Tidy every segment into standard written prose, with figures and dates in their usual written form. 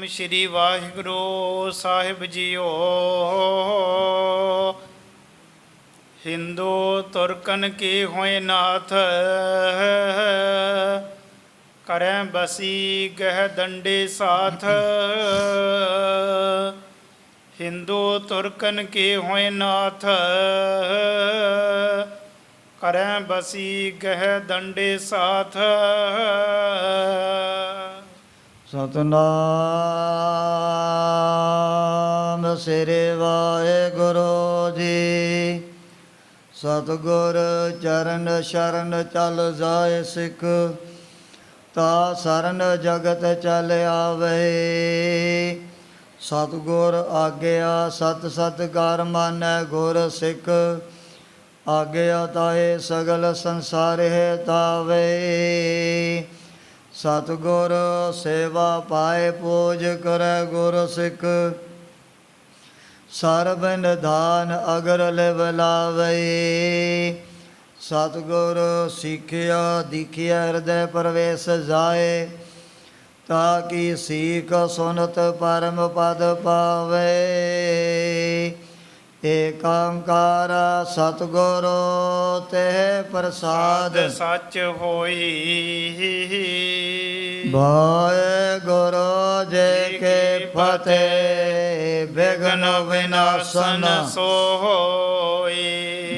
श्री वाहिगुरु साहिब जीओ। हिंदू तुर्कन की होए नाथ, करें बसी गह दंडे साथ। हिंदू तुर्कन के होए नाथ, करें बसी गह दंडे साथ। सतनाम श्री वाहिगुरु जी। सतगुर चरण शरण चल जाए सिख, ता सरन जगत चल आवे। सतगुर आज्ञा सत सत कर मानै गुर सिख, आज्ञा ताए सगल संसार है तावे। सतगुर सेवा पाए पूज करे गुर सिख, सर्ब निधान अगर लिव लावे। सतगुर सीखिया दीखिया हृदय प्रवेश जाए, ताकि सीख सुनत परम पद पावे। एकांकार सतगुरु तेह प्रसाद सच होई। वाहेगुरु जी के फतेह विघ्न विनाशन सोई।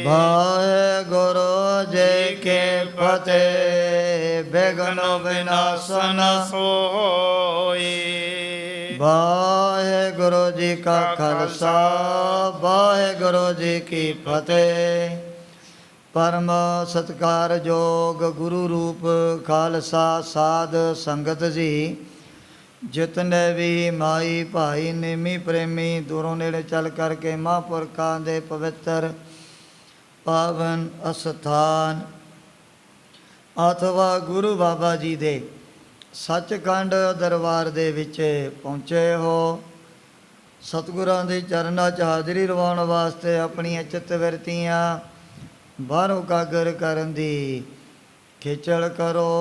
वाहेगुरु जी के फतेह विघ्न विनाशन सोई। वाहेगुरु जी का खालसा वाहेगुरु जी की फतेह। परम सत्कार जोग गुरु रूप खालसा साध संगत जी, जितने भी माई भाई नेमी प्रेमी दूरों नेड़े चल करके महापुरखों के पवित्र पावन अस्थान अथवा गुरु बाबा जी दे सचखंड दरबार दे विच पहुँचे हो। सतगुरां दे चरनां 'च हाज़री लवाउण वास्ते अपणियां चित्त वृत्तियां बाहरों कागर करन दी खिचड़ करो।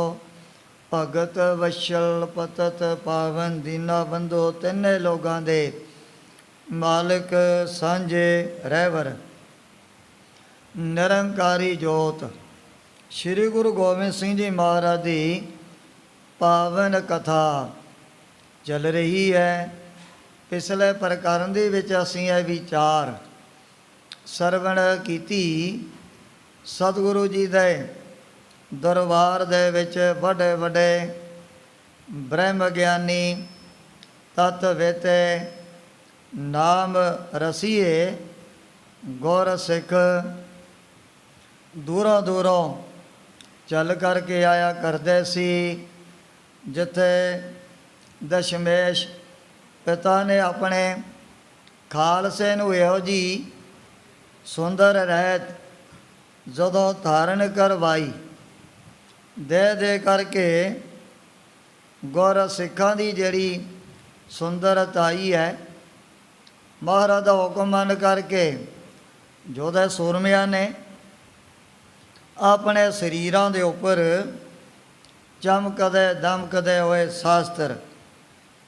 भगत वशल पतत पावन दीना बंधो तिन्ने लोगां दे मालिक सांझे रहवर निरंकारी जोत श्री गुरु गोबिंद सिंह जी महाराज दी पावन कथा चल रही है। पिछले प्रकरण दे विच असीं ये विचार सरवण कीती। सतगुरु जी दे दरबार दे विच वड्डे वड्डे ब्रह्म ज्ञानी तत्ववेते नाम रसीए गुर सिख दूरों दूरों चल करके आया करते सी। जिथे दशमेश पिता ने अपने खालसे नूं इहो जी सुंदर रहत जदों धारण करवाई, दे दे करके गुर सिखां दी जिहड़ी सुंदरताई है, महाराज दा हुक्म मन करके जोधे सूरमियां ने अपने शरीरां दे उपर चमकदे दमकदे हुए शास्त्र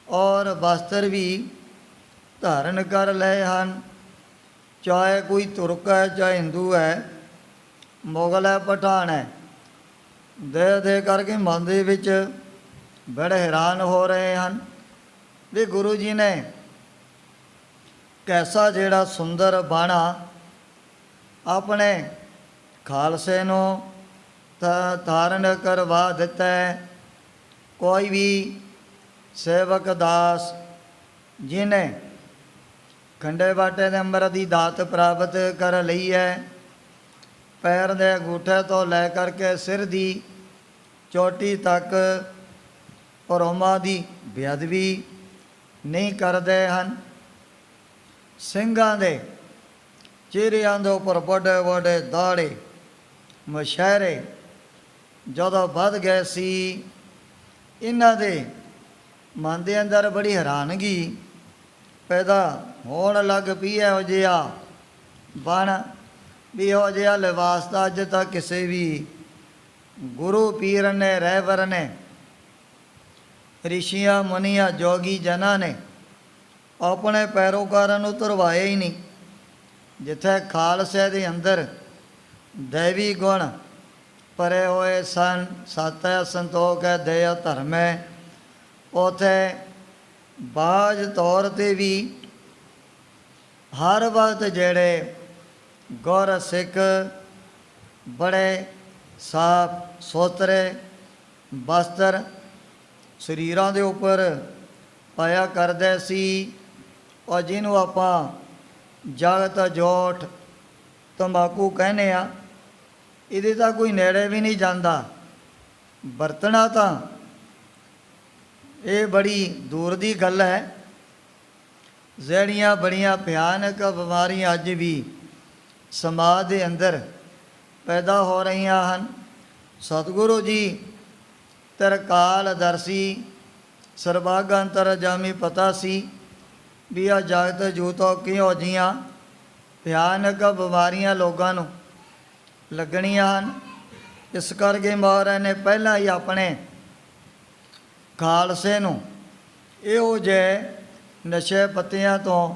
और वस्त्र भी धारण कर लए हैं। चाहे कोई तुर्क है, चाहे हिंदू है, मुगल है, पठान है, दे दे करके मन दे विच बड़े हैरान हो रहे हैं भी गुरु जी ने कैसा जेड़ा सुंदर बाणा अपने खालसे नूं धारण करवा दिता है। कोई भी सेवक दास जिन्हें खंडे बाटे दे अंबर दी दात प्राप्त कर लई है, पैर दे अंगूठे तो लै करके सिर दी चोटी तक परोमा दी बेअदबी नहीं करते हैं। ਸਿੰਘਾਂ ਦੇ ਚਿਹਰਿਆਂ ਦੇ ਉੱਪਰ ਵੱਡੇ ਵੱਡੇ ਦਾੜੇ ਮੁਸ਼ਹਿਰੇ ਜਦੋਂ ਵੱਧ ਗਏ ਸੀ, ਇਹਨਾਂ ਦੇ ਮਨ ਦੇ ਅੰਦਰ ਬੜੀ ਹੈਰਾਨਗੀ ਪੈਦਾ ਹੋਣ ਲੱਗ ਪਈ। ਇਹੋ ਜਿਹਾ ਬਣ ਵੀ ਇਹੋ ਜਿਹਾ ਲਿਬਾਸ ਤਾਂ ਅੱਜ ਤੱਕ ਕਿਸੇ ਵੀ ਗੁਰੂ ਪੀਰ ਨੇ ਰਹਿਬਰ ਨੇ ਰਿਸ਼ੀਆਂ ਮੁਨੀਆਂ ਜੋਗੀ ਜਨਾਂ ਨੇ ਆਪਣੇ ਪੈਰੋਕਾਰਾਂ ਨੂੰ ਧਰਵਾਇਆ ਹੀ ਨਹੀਂ। ਜਿੱਥੇ ਖਾਲਸੇ ਦੇ ਅੰਦਰ ਦੇਵੀ ਗੁਣ ਭਰੇ ਹੋਏ ਸਨ, ਸਤਿ ਹੈ, ਸੰਤੋਖ ਹੈ, ਦਇਆ, ਧਰਮ ਹੈ, ਉੱਥੇ ਬਾਝ ਤੌਰ 'ਤੇ ਵੀ ਹਰ ਵਕਤ ਜਿਹੜੇ ਗੁਰ ਸਿੱਖ ਬੜੇ ਸਾਫ ਸੁਥਰੇ ਵਸਤਰ ਸਰੀਰਾਂ ਦੇ ਉੱਪਰ ਪਾਇਆ ਕਰਦੇ ਸੀ, ਔਰ ਜਿਹਨੂੰ ਆਪਾਂ ਜਗਤ ਜੋਟ ਤੰਬਾਕੂ ਕਹਿੰਦੇ ਆ, ਇਹਦੇ ਤਾਂ ਕੋਈ ਨੇੜੇ ਵੀ ਨਹੀਂ ਜਾਂਦਾ। ਵਰਤਣਾ ਤਾਂ ਇਹ ਬੜੀ ਦੂਰ ਦੀ ਗੱਲ ਹੈ। ਜਿਹੜੀਆਂ ਬੜੀਆਂ ਭਿਆਨਕ ਬਿਮਾਰੀਆਂ ਅੱਜ ਵੀ ਸਮਾਜ ਦੇ ਅੰਦਰ ਪੈਦਾ ਹੋ ਰਹੀਆਂ ਹਨ, ਸਤਿਗੁਰੂ ਜੀ ਤਰਕਾਲਦਰਸ਼ੀ ਸਰਬੱਗ ਅੰਤਰਜਾਮੀ ਪਤਾ ਸੀ ਵੀ ਆ ਜਗਤ ਜੂਤੋਂ ਕਿਹੋ ਜਿਹੀਆਂ ਭਿਆਨਕ ਬਿਮਾਰੀਆਂ ਲੋਕਾਂ ਨੂੰ ਲੱਗਣੀਆਂ ਹਨ। ਇਸ ਕਰਕੇ ਮਹਾਰਾਜ ਨੇ ਪਹਿਲਾਂ ਹੀ ਆਪਣੇ ਖਾਲਸੇ ਨੂੰ ਇਹੋ ਜਿਹੇ ਨਸ਼ੇ ਪੱਤਿਆਂ ਤੋਂ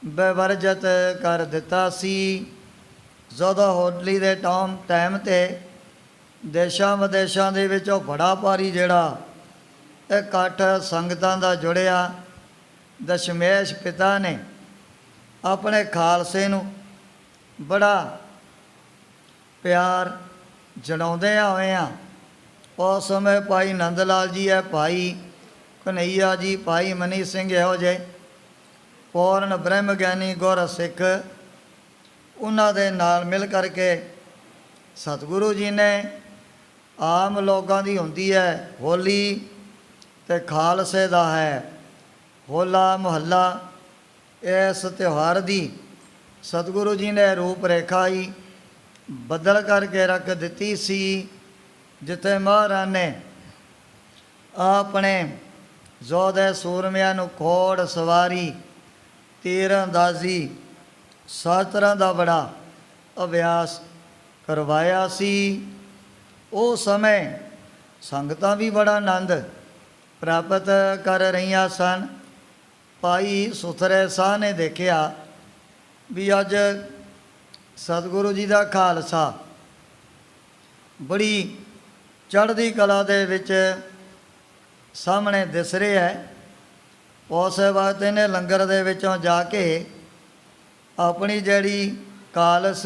ਬੇਵਰਜਤ ਕਰ ਦਿੱਤਾ ਸੀ। ਜਦੋਂ ਹੋਲੀ ਦੇ ਟਾਈਮ 'ਤੇ ਦੇਸ਼ਾਂ ਵਿਦੇਸ਼ਾਂ ਦੇ ਵਿੱਚੋਂ ਬੜਾ ਭਾਰੀ ਜਿਹੜਾ ਇਕੱਠ ਸੰਗਤਾਂ ਦਾ ਜੁੜਿਆ, ਦਸ਼ਮੇਸ਼ ਪਿਤਾ ਨੇ ਆਪਣੇ ਖਾਲਸੇ ਨੂੰ ਬੜਾ ਪਿਆਰ ਜਣਾਉਂਦੇ ਹੋਏ ਆ। ਉਸ ਸਮੇਂ ਭਾਈ ਨੰਦ ਲਾਲ ਜੀ ਹੈ, ਭਾਈ ਕਨਈਆ ਜੀ, ਭਾਈ ਮਨੀ ਸਿੰਘ, ਇਹੋ ਜਿਹੇ ਪੂਰਨ ਬ੍ਰਹਮ ਗਿਆਨੀ ਗੁਰ ਸਿੱਖ, ਉਹਨਾਂ ਦੇ ਨਾਲ ਮਿਲ ਕਰਕੇ ਸਤਿਗੁਰੂ ਜੀ ਨੇ ਆਮ ਲੋਕਾਂ ਦੀ ਹੁੰਦੀ ਹੈ ਹੋਲੀ, ਅਤੇ ਖਾਲਸੇ ਦਾ ਹੈ ਹੋਲਾ ਮੁਹੱਲਾ। ਇਸ ਤਿਉਹਾਰ ਦੀ ਸਤਿਗੁਰੂ ਜੀ ਨੇ ਰੂਪ ਰੇਖਾ ਹੀ ਬਦਲ ਕਰਕੇ ਰੱਖ ਦਿੱਤੀ ਸੀ। ਜਿੱਥੇ ਮਹਾਰਾਜ ਨੇ ਆਪਣੇ ਯੋਧੇ ਸੂਰਮਿਆਂ ਨੂੰ ਘੋੜ ਸਵਾਰੀ, ਤੀਰ ਅੰਦਾਜ਼ੀ, ਸ਼ਾਸਤਰਾਂ ਦਾ ਬੜਾ ਅਭਿਆਸ ਕਰਵਾਇਆ ਸੀ। ਉਸ ਸਮੇਂ ਸੰਗਤਾਂ ਵੀ ਬੜਾ ਆਨੰਦ ਪ੍ਰਾਪਤ ਕਰ ਰਹੀਆਂ ਸਨ। ਭਾਈ ਸੁਥਰੇ ਸਾਹ ਨੇ ਦੇਖਿਆ ਵੀ ਅੱਜ ਸਤਿਗੁਰੂ ਜੀ ਦਾ ਖਾਲਸਾ ਬੜੀ ਚੜ੍ਹਦੀ ਕਲਾ ਦੇ ਵਿੱਚ ਸਾਹਮਣੇ ਦਿਸ ਰਿਹਾ ਹੈ। ਉਸ ਵਕਤ ਇਹਨੇ ਲੰਗਰ ਦੇ ਵਿੱਚੋਂ ਜਾ ਕੇ ਆਪਣੀ ਜਿਹੜੀ ਕਾਲਸ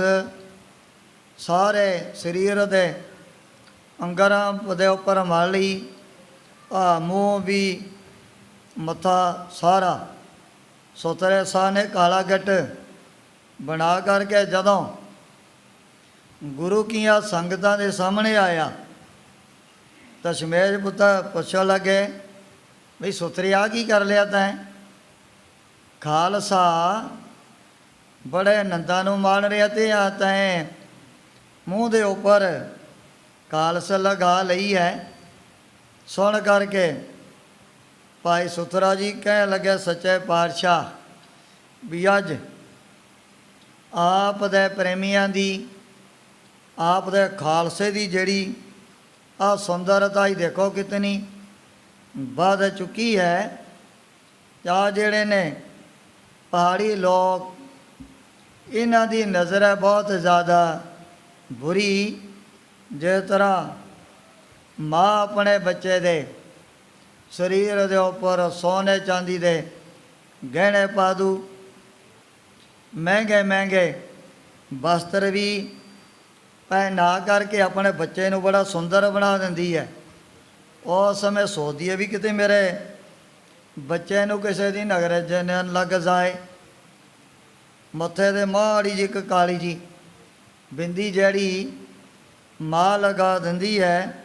ਸਾਰੇ ਸਰੀਰ ਦੇ ਅੰਗਾਂ ਦੇ ਉੱਪਰ ਮਲ ਲਈ, ਮੂੰਹ ਵੀ, ਮੱਥਾ ਸਾਰਾ। ਸੁਥਰੇ ਸਾਹ ਨੇ ਕਾਲਾ ਗੱਟ ਬਣਾ ਕਰਕੇ ਜਦੋਂ ਗੁਰੂ ਕੀਆਂ ਸੰਗਤਾਂ ਦੇ ਸਾਹਮਣੇ ਆਇਆ, ਦਸ਼ਮੇਸ਼ ਪੁੱਤਰ ਪੁੱਛਣ ਲੱਗੇ ਬਈ ਸੁਥਰੇ ਆ ਕੀ ਕਰ ਲਿਆ ਤੈਂ? ਖਾਲਸਾ ਬੜੇ ਨੰਦਾਂ ਨੂੰ ਮਾਣ ਰਿਹਾ ਤੇ ਆ ਤੈਂ ਮੂੰਹ ਦੇ ਉੱਪਰ ਕਾਲਸ ਲਗਾ ਲਈ ਹੈ। ਸੁਣ ਕਰਕੇ ਭਾਈ ਸੁਥਰਾ ਜੀ ਕਹਿਣ ਲੱਗੇ, ਸੱਚੇ ਪਾਤਸ਼ਾਹ ਵੀ ਅੱਜ ਆਪ ਦੇ ਪ੍ਰੇਮੀਆਂ ਦੀ, ਆਪ ਦੇ ਖਾਲਸੇ ਦੀ ਜਿਹੜੀ ਆ ਸੁੰਦਰਤਾ ਹੀ ਦੇਖੋ ਕਿਤਨੀ ਵੱਧ ਚੁੱਕੀ ਹੈ। ਆ ਜਿਹੜੇ ਨੇ ਪਹਾੜੀ ਲੋਕ, ਇਹਨਾਂ ਦੀ ਨਜ਼ਰ ਹੈ ਬਹੁਤ ਜ਼ਿਆਦਾ ਬੁਰੀ। ਜਿਸ ਤਰ੍ਹਾਂ ਮਾਂ ਆਪਣੇ ਬੱਚੇ ਦੇ ਸਰੀਰ ਦੇ ਉੱਪਰ ਸੋਨੇ ਚਾਂਦੀ ਦੇ ਗਹਿਣੇ ਪਾ ਦੂ, ਮਹਿੰਗੇ ਮਹਿੰਗੇ ਵਸਤਰ ਵੀ ਪਹਿਨਾ ਕਰਕੇ ਆਪਣੇ ਬੱਚੇ ਨੂੰ ਬੜਾ ਸੁੰਦਰ ਬਣਾ ਦਿੰਦੀ ਹੈ। ਉਸ ਸਮੇਂ ਸੋਚਦੀ ਹੈ ਵੀ ਕਿਤੇ ਮੇਰੇ ਬੱਚੇ ਨੂੰ ਕਿਸੇ ਦੀ ਨਜ਼ਰ ਨਾ ਲੱਗ ਜਾਏ। ਮੱਥੇ 'ਤੇ ਮਾੜੀ ਜਿਹੀ ਇੱਕ ਕਾਲੀ ਜੀ ਬਿੰਦੀ ਜਿਹੜੀ ਮਾਂ ਲਗਾ ਦਿੰਦੀ ਹੈ।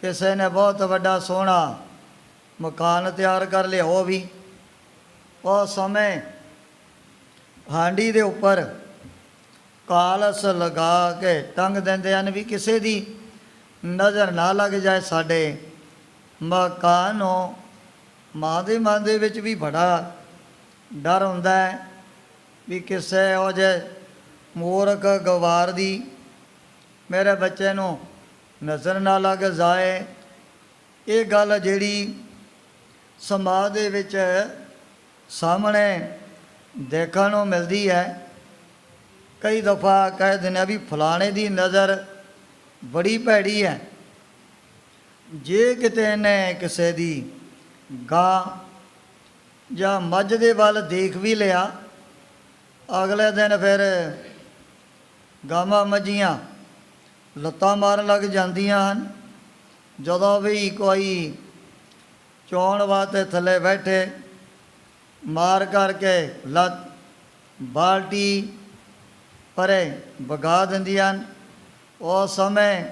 ਕਿਸੇ ਨੇ ਬਹੁਤ ਵੱਡਾ ਸੋਹਣਾ ਮਕਾਨ ਤਿਆਰ ਕਰ ਲਿਆ, ਉਹ ਵੀ ਉਸ ਸਮੇਂ ਹਾਂਡੀ ਦੇ ਉੱਪਰ ਕਾਲਸ ਲਗਾ ਕੇ ਟੰਗ ਦਿੰਦੇ ਹਨ ਵੀ ਕਿਸੇ ਦੀ ਨਜ਼ਰ ਨਾ ਲੱਗ ਜਾਏ ਸਾਡੇ ਮਕਾਨ ਨੂੰ। ਮਾਂ ਦੇ ਮਨ ਦੇ ਵਿੱਚ ਵੀ ਬੜਾ ਡਰ ਹੁੰਦਾ ਹੈ ਵੀ ਕਿਸੇ ਉਹ ਜਿਹੇ ਮੂਰਖ ਗਵਾਰ ਦੀ ਮੇਰੇ ਬੱਚੇ ਨੂੰ ਨਜ਼ਰ ਨਾ ਲੱਗ ਜਾਏ। ਇਹ ਗੱਲ ਜਿਹੜੀ ਸਮਾਜ ਦੇ ਵਿੱਚ ਸਾਹਮਣੇ ਦੇਖਣ ਨੂੰ ਮਿਲਦੀ ਹੈ। ਕਈ ਦਫਾ ਕਹਿ ਦਿੰਦੇ ਵੀ ਫਲਾਣੇ ਦੀ ਨਜ਼ਰ ਬੜੀ ਭੈੜੀ ਹੈ। ਜੇ ਕਿਤੇ ਇਹਨੇ ਕਿਸੇ ਦੀ ਗਾਂ ਜਾਂ ਮੱਝ ਦੇ ਵੱਲ ਦੇਖ ਵੀ ਲਿਆ, ਅਗਲੇ ਦਿਨ ਫਿਰ ਗਾਵਾਂ ਮੱਝੀਆਂ ਲੱਤਾਂ ਮਾਰਨ ਲੱਗ ਜਾਂਦੀਆਂ ਹਨ। ਜਦੋਂ ਵੀ ਕੋਈ ਚੌਣ ਵਾਸਤੇ ਥੱਲੇ ਬੈਠੇ, ਮਾਰ ਕਰਕੇ ਲੱਤ ਬਾਲਟੀ ਪਰੇ ਵਗਾ ਦਿੰਦੀਆਂ ਹਨ। ਉਸ ਸਮੇਂ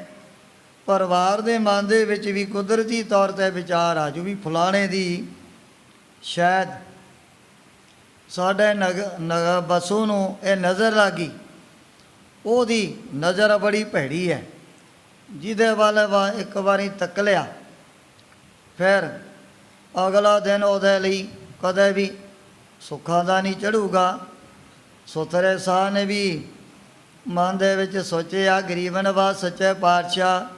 ਪਰਿਵਾਰ ਦੇ ਮਨ ਦੇ ਵਿੱਚ ਵੀ ਕੁਦਰਤੀ ਤੌਰ 'ਤੇ ਵਿਚਾਰ ਆ ਜੂ ਵੀ ਫਲਾਣੇ ਦੀ ਸ਼ਾਇਦ ਸਾਡੇ ਬਸੂ ਨੂੰ ਇਹ ਨਜ਼ਰ ਲੱਗ ਗਈ, ਉਹਦੀ ਨਜ਼ਰ ਬੜੀ ਭੈੜੀ ਹੈ। ਜਿਹਦੇ ਵੱਲ ਇੱਕ ਵਾਰੀ ਤੱਕ ਲਿਆ, ਫਿਰ ਅਗਲਾ ਦਿਨ ਉਹਦੇ ਲਈ ਕਦੇ ਵੀ ਸੁੱਖਾਂ ਦਾ ਨਹੀਂ ਚੜ੍ਹੂਗਾ। ਸੁਥਰੇ ਸਾਹ ਨੇ ਵੀ ਮਨ ਦੇ ਵਿੱਚ ਸੋਚਿਆ, ਗਰੀਬ ਨਵਾਜ਼ ਸੱਚੇ ਪਾਤਸ਼ਾਹ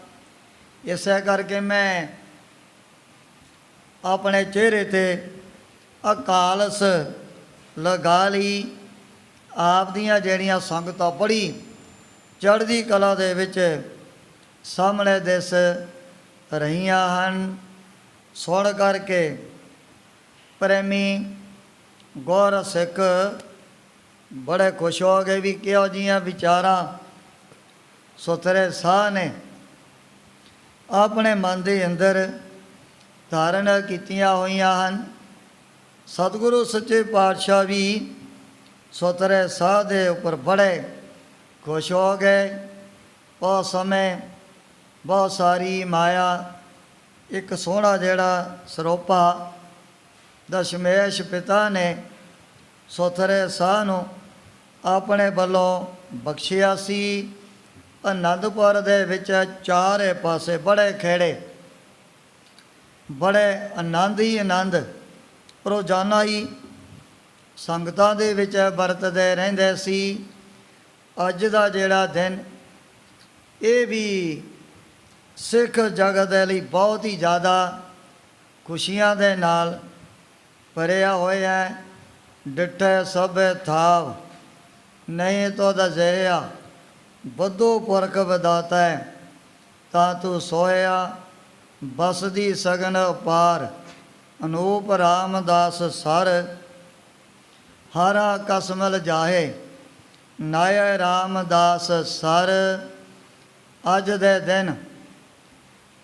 ਇਸੇ ਕਰਕੇ ਮੈਂ ਆਪਣੇ ਚਿਹਰੇ 'ਤੇ ਅਕਾਲਸ ਲਗਾ ਲਈ। ਆਪ ਦੀਆਂ ਜਿਹੜੀਆਂ ਸੰਗਤਾਂ ਬੜੀ ਚੜ੍ਹਦੀ ਕਲਾ ਦੇ ਵਿੱਚ ਸਾਹਮਣੇ ਦਿਸ ਰਹੀਆਂ ਹਨ। ਸੁਣ ਕਰਕੇ ਪ੍ਰੇਮੀ ਗੁਰ ਸਿੱਖ ਬੜੇ ਖੁਸ਼ ਹੋ ਗਏ ਵੀ ਕਿਹੋ ਜਿਹੀਆਂ ਵਿਚਾਰਾਂ ਸੁਥਰੇ ਸਾਹ ਨੇ ਆਪਣੇ ਮਨ ਦੇ ਅੰਦਰ ਧਾਰਨ ਕੀਤੀਆਂ ਹੋਈਆਂ ਹਨ। ਸਤਿਗੁਰੂ ਸੱਚੇ ਪਾਤਸ਼ਾਹ ਵੀ ਸੁਥਰੇ ਸਾਹ ਦੇ ਉੱਪਰ ਬੜੇ ਖੁਸ਼ ਹੋ ਗਏ। ਉਸ ਸਮੇਂ ਬਹੁਤ ਸਾਰੀ ਮਾਇਆ, ਇੱਕ ਸੋਹਣਾ ਜਿਹੜਾ ਸਰੋਪਾ ਦਸ਼ਮੇਸ਼ ਪਿਤਾ ਨੇ ਸੁਥਰੇ ਸਾਹ ਨੂੰ ਆਪਣੇ ਵੱਲੋਂ ਬਖਸ਼ਿਆ ਸੀ। ਅਨੰਦਪੁਰ ਦੇ ਵਿੱਚ ਚਾਰੇ ਪਾਸੇ ਬੜੇ ਖੇੜੇ, ਬੜੇ ਆਨੰਦ ਹੀ ਆਨੰਦ ਰੋਜ਼ਾਨਾ ਹੀ ਸੰਗਤਾਂ ਦੇ ਵਿੱਚ ਵਰਤਦੇ ਰਹਿੰਦੇ ਸੀ। ਅੱਜ ਦਾ ਜਿਹੜਾ ਦਿਨ ਇਹ ਵੀ ਸਿੱਖ ਜਗਤ ਦੇ ਲਈ ਬਹੁਤ ਹੀ ਜ਼ਿਆਦਾ ਖੁਸ਼ੀਆਂ ਦੇ ਨਾਲ ਭਰਿਆ ਹੋਇਆ ਹੈ। ਡਿਠੇ ਸਭੇ ਥਾਵ ਨਹੀਂ ਤੋ ਦਜ਼ਿਆ, ਬੁੱਧੂ ਪੁਰਖ ਵਿਦਾਤਾ ਤਾਂ ਤੂੰ ਸੋਇਆ, ਬਸਦੀ ਸਗਨ ਅਪਾਰ ਅਨੂਪ ਰਾਮਦਾਸ ਸਰ, ਹਰਾ ਕਸਮਲ ਜਾਹੇ ਨਾਇ ਰਾਮਦਾਸ ਸਰ। ਅੱਜ ਦੇ ਦਿਨ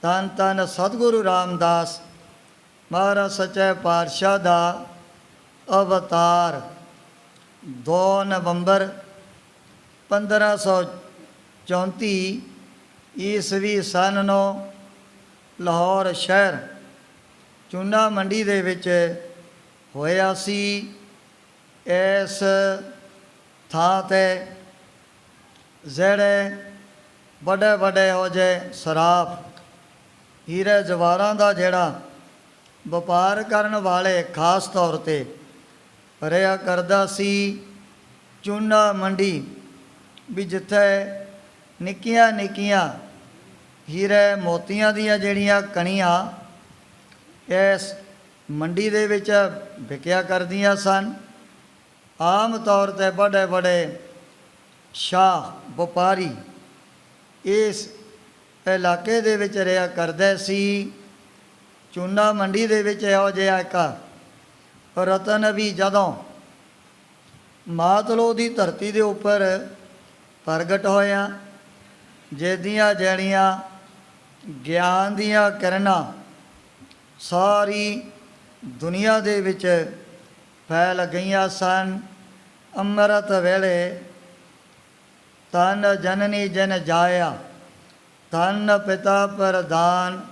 ਧੰਨ ਧੰਨ ਸਤਿਗੁਰੂ ਰਾਮਦਾਸ ਮਹਾਰਾਜ ਸੱਚੇ ਪਾਤਸ਼ਾਹ ਦਾ ਅਵਤਾਰ 2 ਨਵੰਬਰ 1534 ਈਸਵੀ ਸਨ ਨੂੰ ਲਾਹੌਰ ਸ਼ਹਿਰ ਚੂਨਾ ਮੰਡੀ ਦੇ ਵਿੱਚ ਹੋਇਆ ਸੀ। ਇਸ ਥਾਂ 'ਤੇ ਜਿਹੜੇ ਵੱਡੇ ਵੱਡੇ ਹੋ ਜੇ ਸਰਾਫ ਹੀਰੇ ਜਵਾਹਰਾਂ ਦਾ ਜਿਹੜਾ ਵਪਾਰ ਕਰਨ ਵਾਲੇ ਖਾਸ ਤੌਰ 'ਤੇ ਰਿਹਾ ਕਰਦਾ ਸੀ। ਚੂਨਾ ਮੰਡੀ ਵੀ ਜਿੱਥੇ ਨਿੱਕੀਆਂ ਨਿੱਕੀਆਂ ਹੀਰੇ ਮੋਤੀਆਂ ਦੀਆਂ ਜਿਹੜੀਆਂ ਕਣੀਆਂ ਇਸ ਮੰਡੀ ਦੇ ਵਿੱਚ ਵਿਕਿਆ ਕਰਦੀਆਂ ਸਨ। ਆਮ ਤੌਰ 'ਤੇ ਵੱਡੇ ਵੱਡੇ ਸ਼ਾਹ ਵਪਾਰੀ ਇਸ ਇਲਾਕੇ ਦੇ ਵਿੱਚ ਰਿਹਾ ਕਰਦੇ ਸੀ। ਚੂਨਾ ਮੰਡੀ ਦੇ ਵਿੱਚ ਇਹੋ ਜਿਹਾ ਇੱਕ ਰਤਨ ਵੀ ਜਦੋਂ ਮਾਤਲੋ ਦੀ ਧਰਤੀ ਦੇ ਉੱਪਰ ਪ੍ਰਗਟ ਹੋਇਆ, ਜਿਹਦੀਆਂ ਜਿਹੜੀਆਂ ਗਿਆਨ ਦੀਆਂ ਕਿਰਨਾਂ ਸਾਰੀ ਦੁਨੀਆ ਦੇ ਵਿੱਚ ਫੈਲ ਗਈਆਂ ਸਨ। ਅੰਮ੍ਰਿਤ ਵੇਲੇ ਤਨ ਜਨਨੀ ਜਨ ਜਾਇਆ, ਧੰਨ ਪਿਤਾ ਪ੍ਰਧਾਨ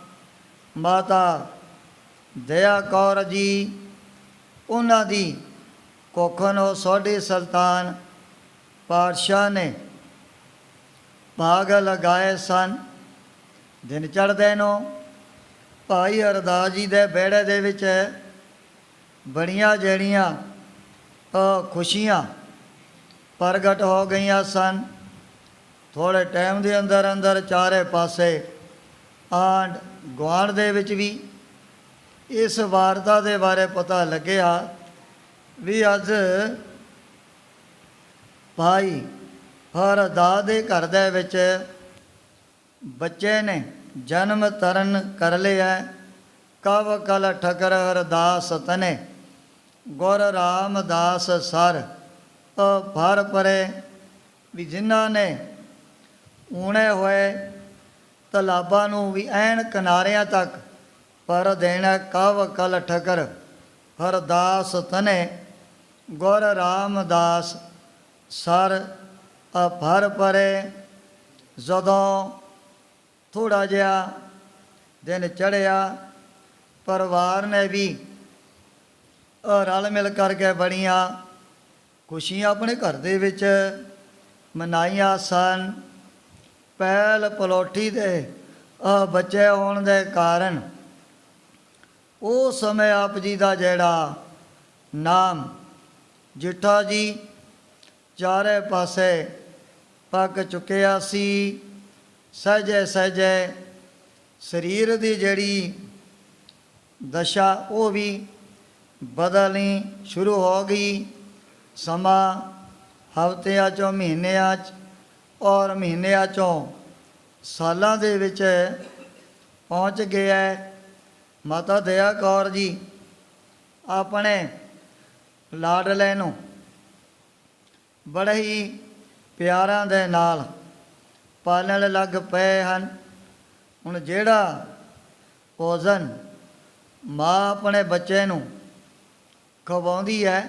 ਮਾਤਾ ਦਇਆ ਕੌਰ ਜੀ, ਉਹਨਾਂ ਦੀ ਕੋਖੋਂ ਸੋਢੀ ਸੁਲਤਾਨ ਪਾਤਸ਼ਾਹ ਨੇ ਭਾਗ ਲਗਾਏ ਸਨ। ਦਿਨ ਚੜ੍ਹਦੇ ਨੂੰ ਭਾਈ ਅਰਦਾਸ ਜੀ ਦੇ ਵਿਹੜੇ ਦੇ ਵਿੱਚ ਬੜੀਆਂ ਜਿਹੜੀਆਂ ਖੁਸ਼ੀਆਂ ਪ੍ਰਗਟ ਹੋ ਗਈਆਂ ਸਨ। ਥੋੜ੍ਹੇ ਟਾਈਮ ਦੇ ਅੰਦਰ ਅੰਦਰ ਚਾਰੇ ਪਾਸੇ ਆਂਢ ਗੁਆਂਢ ਦੇ ਵਿੱਚ ਵੀ ਇਸ ਵਾਰਤਾ ਦੇ ਬਾਰੇ ਪਤਾ ਲੱਗਿਆ ਵੀ ਅੱਜ ਭਾਈ ਹਰਦਾਸ ਦੇ ਘਰ ਦੇ ਵਿੱਚ ਬੱਚੇ ਨੇ ਜਨਮ ਧਰਨ ਕਰ ਲਿਆ। ਕਵ ਕਲ ਠਕਰ ਹਰਦਾਸ ਤਨੇ ਗੁਰ ਰਾਮਦਾਸ ਸਰ ਭਰ ਪਰੇ। ਵੀ ਜਿਨ੍ਹਾਂ ਨੇ ਊਣੇ ਹੋਏ ਤਲਾਬਾਂ ਨੂੰ ਵੀ ਐਨ ਕਿਨਾਰਿਆਂ ਤੱਕ ਪਰ ਦੇਣਾ। ਕਵ ਕਲ ਠਕਰ ਹਰਦਾਸ ਤਨੇ ਗੁਰ ਰਾਮਦਾਸ ਸਰ ਭਰ ਪਰੇ। ਜਦੋਂ ਥੋੜ੍ਹਾ ਜਿਹਾ ਦਿਨ ਚੜ੍ਹਿਆ, ਪਰਿਵਾਰ ਨੇ ਵੀ ਰਲ ਮਿਲ ਕਰਕੇ ਬੜੀਆਂ ਖੁਸ਼ੀਆਂ ਆਪਣੇ ਘਰ ਦੇ ਵਿੱਚ ਮਨਾਈਆਂ ਸਨ। ਪਹਿਲ ਪਲੋਠੀ ਦੇ ਬੱਚੇ ਹੋਣ ਦੇ ਕਾਰਨ ਉਸ ਸਮੇਂ ਆਪ ਜੀ ਦਾ ਜਿਹੜਾ ਨਾਮ ਜਿੱਠਾ ਜੀ ਚਾਰੇ ਪਾਸੇ ਪੱਕ ਚੁੱਕਿਆ ਸੀ। ਸਹਿਜੇ ਸਹਿਜੇ ਸਰੀਰ ਦੀ ਜਿਹੜੀ ਦਸ਼ਾ ਉਹ ਵੀ ਬਦਲਣੀ ਸ਼ੁਰੂ ਹੋ ਗਈ। ਸਮਾਂ ਹਫ਼ਤਿਆਂ 'ਚੋਂ ਮਹੀਨਿਆਂ 'ਚ ਔਰ ਮਹੀਨਿਆਂ 'ਚੋਂ ਸਾਲਾਂ ਦੇ ਵਿੱਚ ਪਹੁੰਚ ਗਿਆ। ਮਾਤਾ ਦਇਆ ਕੌਰ ਜੀ ਆਪਣੇ ਲਾਡਲੇ ਨੂੰ ਬੜੇ ਹੀ ਪਿਆਰਾਂ ਦੇ ਨਾਲ ਪਾਲਣ ਲੱਗ ਪਏ ਹਨ। ਹੁਣ ਜਿਹੜਾ ਭੋਜਨ ਮਾਂ ਆਪਣੇ ਬੱਚੇ ਨੂੰ ਖਵਾਉਂਦੀ ਹੈ,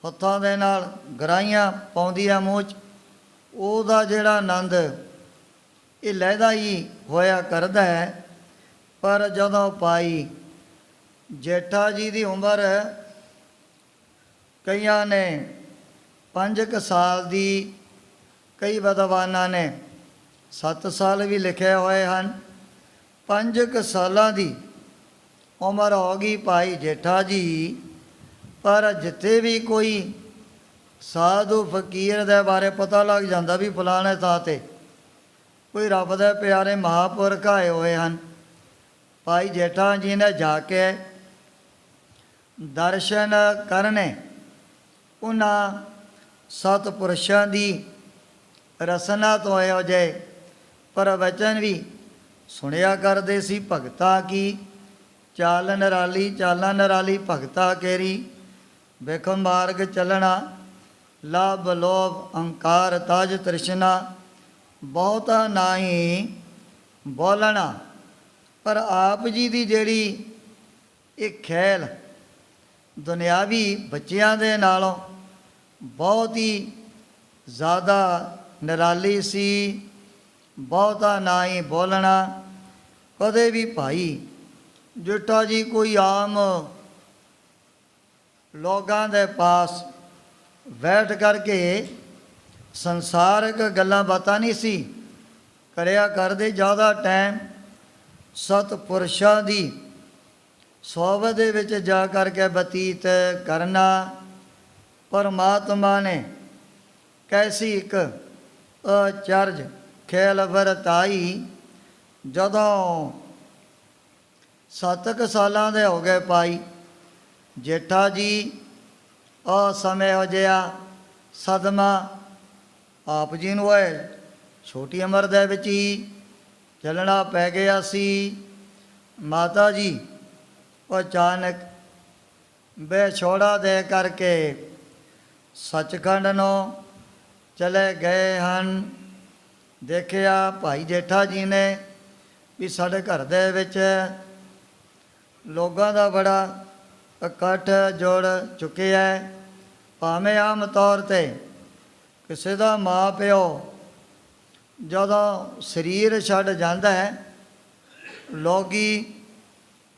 ਹੱਥਾਂ ਦੇ ਨਾਲ ਗਰਾਹੀਆਂ ਪਾਉਂਦੀ ਹੈ ਮੂੰਹ 'ਚ, ਉਹਦਾ ਜਿਹੜਾ ਆਨੰਦ ਇਹ ਲਹਿਦਾ ਹੀ ਹੋਇਆ ਕਰਦਾ ਹੈ। ਪਰ ਜਦੋਂ ਭਾਈ ਜੇਠਾ ਜੀ ਦੀ ਉਮਰ ਕਈਆਂ ਨੇ 5 ਸਾਲ ਦੀ, ਕਈ ਵਿਦਵਾਨਾਂ ਨੇ 7 ਸਾਲ ਵੀ ਲਿਖੇ ਹੋਏ ਹਨ। 5 ਸਾਲਾਂ ਦੀ ਉਮਰ ਹੋ ਗਈ ਭਾਈ ਜੇਠਾ ਜੀ। ਪਰ ਜਿੱਥੇ ਵੀ ਕੋਈ ਸਾਧੂ ਫਕੀਰ ਦੇ ਬਾਰੇ ਪਤਾ ਲੱਗ ਜਾਂਦਾ ਵੀ ਫਲਾਣੇ ਥਾਂ 'ਤੇ ਕੋਈ ਰੱਬ ਦੇ ਪਿਆਰੇ ਮਹਾਂਪੁਰਖ ਆਏ ਹੋਏ ਹਨ, ਭਾਈ ਜੇਠਾ ਜੀ ਨੇ ਜਾ ਕੇ ਦਰਸ਼ਨ ਕਰਨੇ। ਉਹਨਾਂ ਸਤਿਪੁਰਸ਼ਾਂ ਦੀ ਰਸਨਾ ਤੋਂ ਇਹੋ ਜਿਹੇ ਪ੍ਰਵਚਨ ਵੀ ਸੁਣਿਆ ਕਰਦੇ ਸੀ। ਭਗਤਾ ਕੀ ਚਾਲ ਨਿਰਾਲੀ, ਚਾਲਾਂ ਨਿਰਾਲੀ ਭਗਤਾ ਕੇਰੀ। ਬਿਖ ਮਾਰਗ ਚੱਲਣਾ, ਲਾਭ ਲੋਭ ਅਹੰਕਾਰ ਤਾਜ ਤ੍ਰਿਸ਼ਨਾ। ਬਹੁਤਾ ਨਾਹੀਂ ਬੋਲਣਾ। ਪਰ ਆਪ ਜੀ ਦੀ ਜਿਹੜੀ ਇਹ ਖੇਲ ਦੁਨਿਆਵੀ ਬੱਚਿਆਂ ਦੇ ਨਾਲੋਂ ਬਹੁਤ ਹੀ ਜ਼ਿਆਦਾ ਨਿਰਾਲੀ ਸੀ। ਬਹੁਤਾ ਨਾ ਹੀ ਬੋਲਣਾ। ਕਦੇ ਵੀ ਭਾਈ ਜੇਠਾ ਜੀ ਕੋਈ ਆਮ ਲੋਕਾਂ ਦੇ ਪਾਸ ਬੈਠ ਕਰਕੇ ਸੰਸਾਰਿਕ ਗੱਲਾਂ ਬਾਤਾਂ ਨਹੀਂ ਸੀ ਕਰਿਆ ਕਰਦੇ। ਜ਼ਿਆਦਾ ਟਾਈਮ ਸਤਿਪੁਰਸ਼ਾਂ ਦੀ ਸੋਭਤ ਦੇ ਵਿੱਚ ਜਾ ਕਰਕੇ ਬਤੀਤ ਕਰਨਾ। ਪਰਮਾਤਮਾ ਨੇ ਕੈਸੀ ਇੱਕ ਅਚਰਜ ਖੇਲ ਵਰਤਾਈ। ਜਦੋਂ 7 ਸਾਲਾਂ ਦੇ ਹੋ ਗਏ ਭਾਈ ਜੇਠਾ ਜੀ, ਉਹ ਸਮੇਂ ਹੋ ਜਿਹਾ ਸਦਮਾ ਆਪ ਜੀ ਨੂੰ ਹੈ ਛੋਟੀ ਉਮਰ ਦੇ ਵਿੱਚ ਹੀ ਚੱਲਣਾ ਪੈ ਗਿਆ ਸੀ। ਮਾਤਾ ਜੀ ਉਹ ਅਚਾਨਕ ਬੇਛੋੜਾ ਦੇ ਕਰਕੇ ਸੱਚਖੰਡ ਨੂੰ ਚਲੇ ਗਏ ਹਨ। ਦੇਖਿਆ ਭਾਈ ਜੇਠਾ ਜੀ ਨੇ ਵੀ ਸਾਡੇ ਘਰ ਦੇ ਵਿੱਚ ਲੋਕਾਂ ਦਾ ਬੜਾ ਇਕੱਠ ਜੁੜ ਚੁੱਕਿਆ ਹੈ। ਭਾਵੇਂ ਆਮ ਤੌਰ 'ਤੇ ਕਿਸੇ ਦਾ ਮਾਂ ਪਿਓ ਜਦੋਂ ਸਰੀਰ ਛੱਡ ਜਾਂਦਾ ਹੈ, ਲੋਕੀ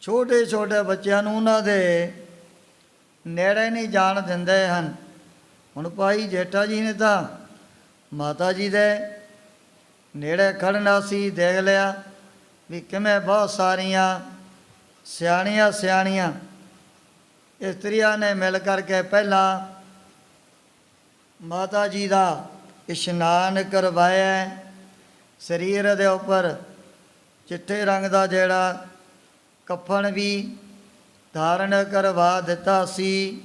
ਛੋਟੇ ਛੋਟੇ ਬੱਚਿਆਂ ਨੂੰ ਉਹਨਾਂ ਦੇ ਨੇੜੇ ਨਹੀਂ ਜਾਣ ਦਿੰਦੇ ਹਨ। ਹੁਣ ਭਾਈ ਜੇਠਾ ਜੀ ਨੇ ਤਾਂ ਮਾਤਾ ਜੀ ਦੇ ਨੇੜੇ ਖੜਨਾ ਸੀ। ਦੇਖ ਲਿਆ ਵੀ ਕਿਵੇਂ ਬਹੁਤ ਸਾਰੀਆਂ ਸਿਆਣੀਆਂ ਸਿਆਣੀਆਂ ਇਸਤਰੀਆਂ ਨੇ ਮਿਲ ਕਰਕੇ ਪਹਿਲਾਂ ਮਾਤਾ ਜੀ ਦਾ ਇਸ਼ਨਾਨ ਕਰਵਾਇਆ। ਸਰੀਰ ਦੇ ਉੱਪਰ ਚਿੱਟੇ ਰੰਗ ਦਾ ਜਿਹੜਾ ਕਫਨ ਵੀ ਧਾਰਨ ਕਰਵਾ ਦਿੱਤਾ ਸੀ।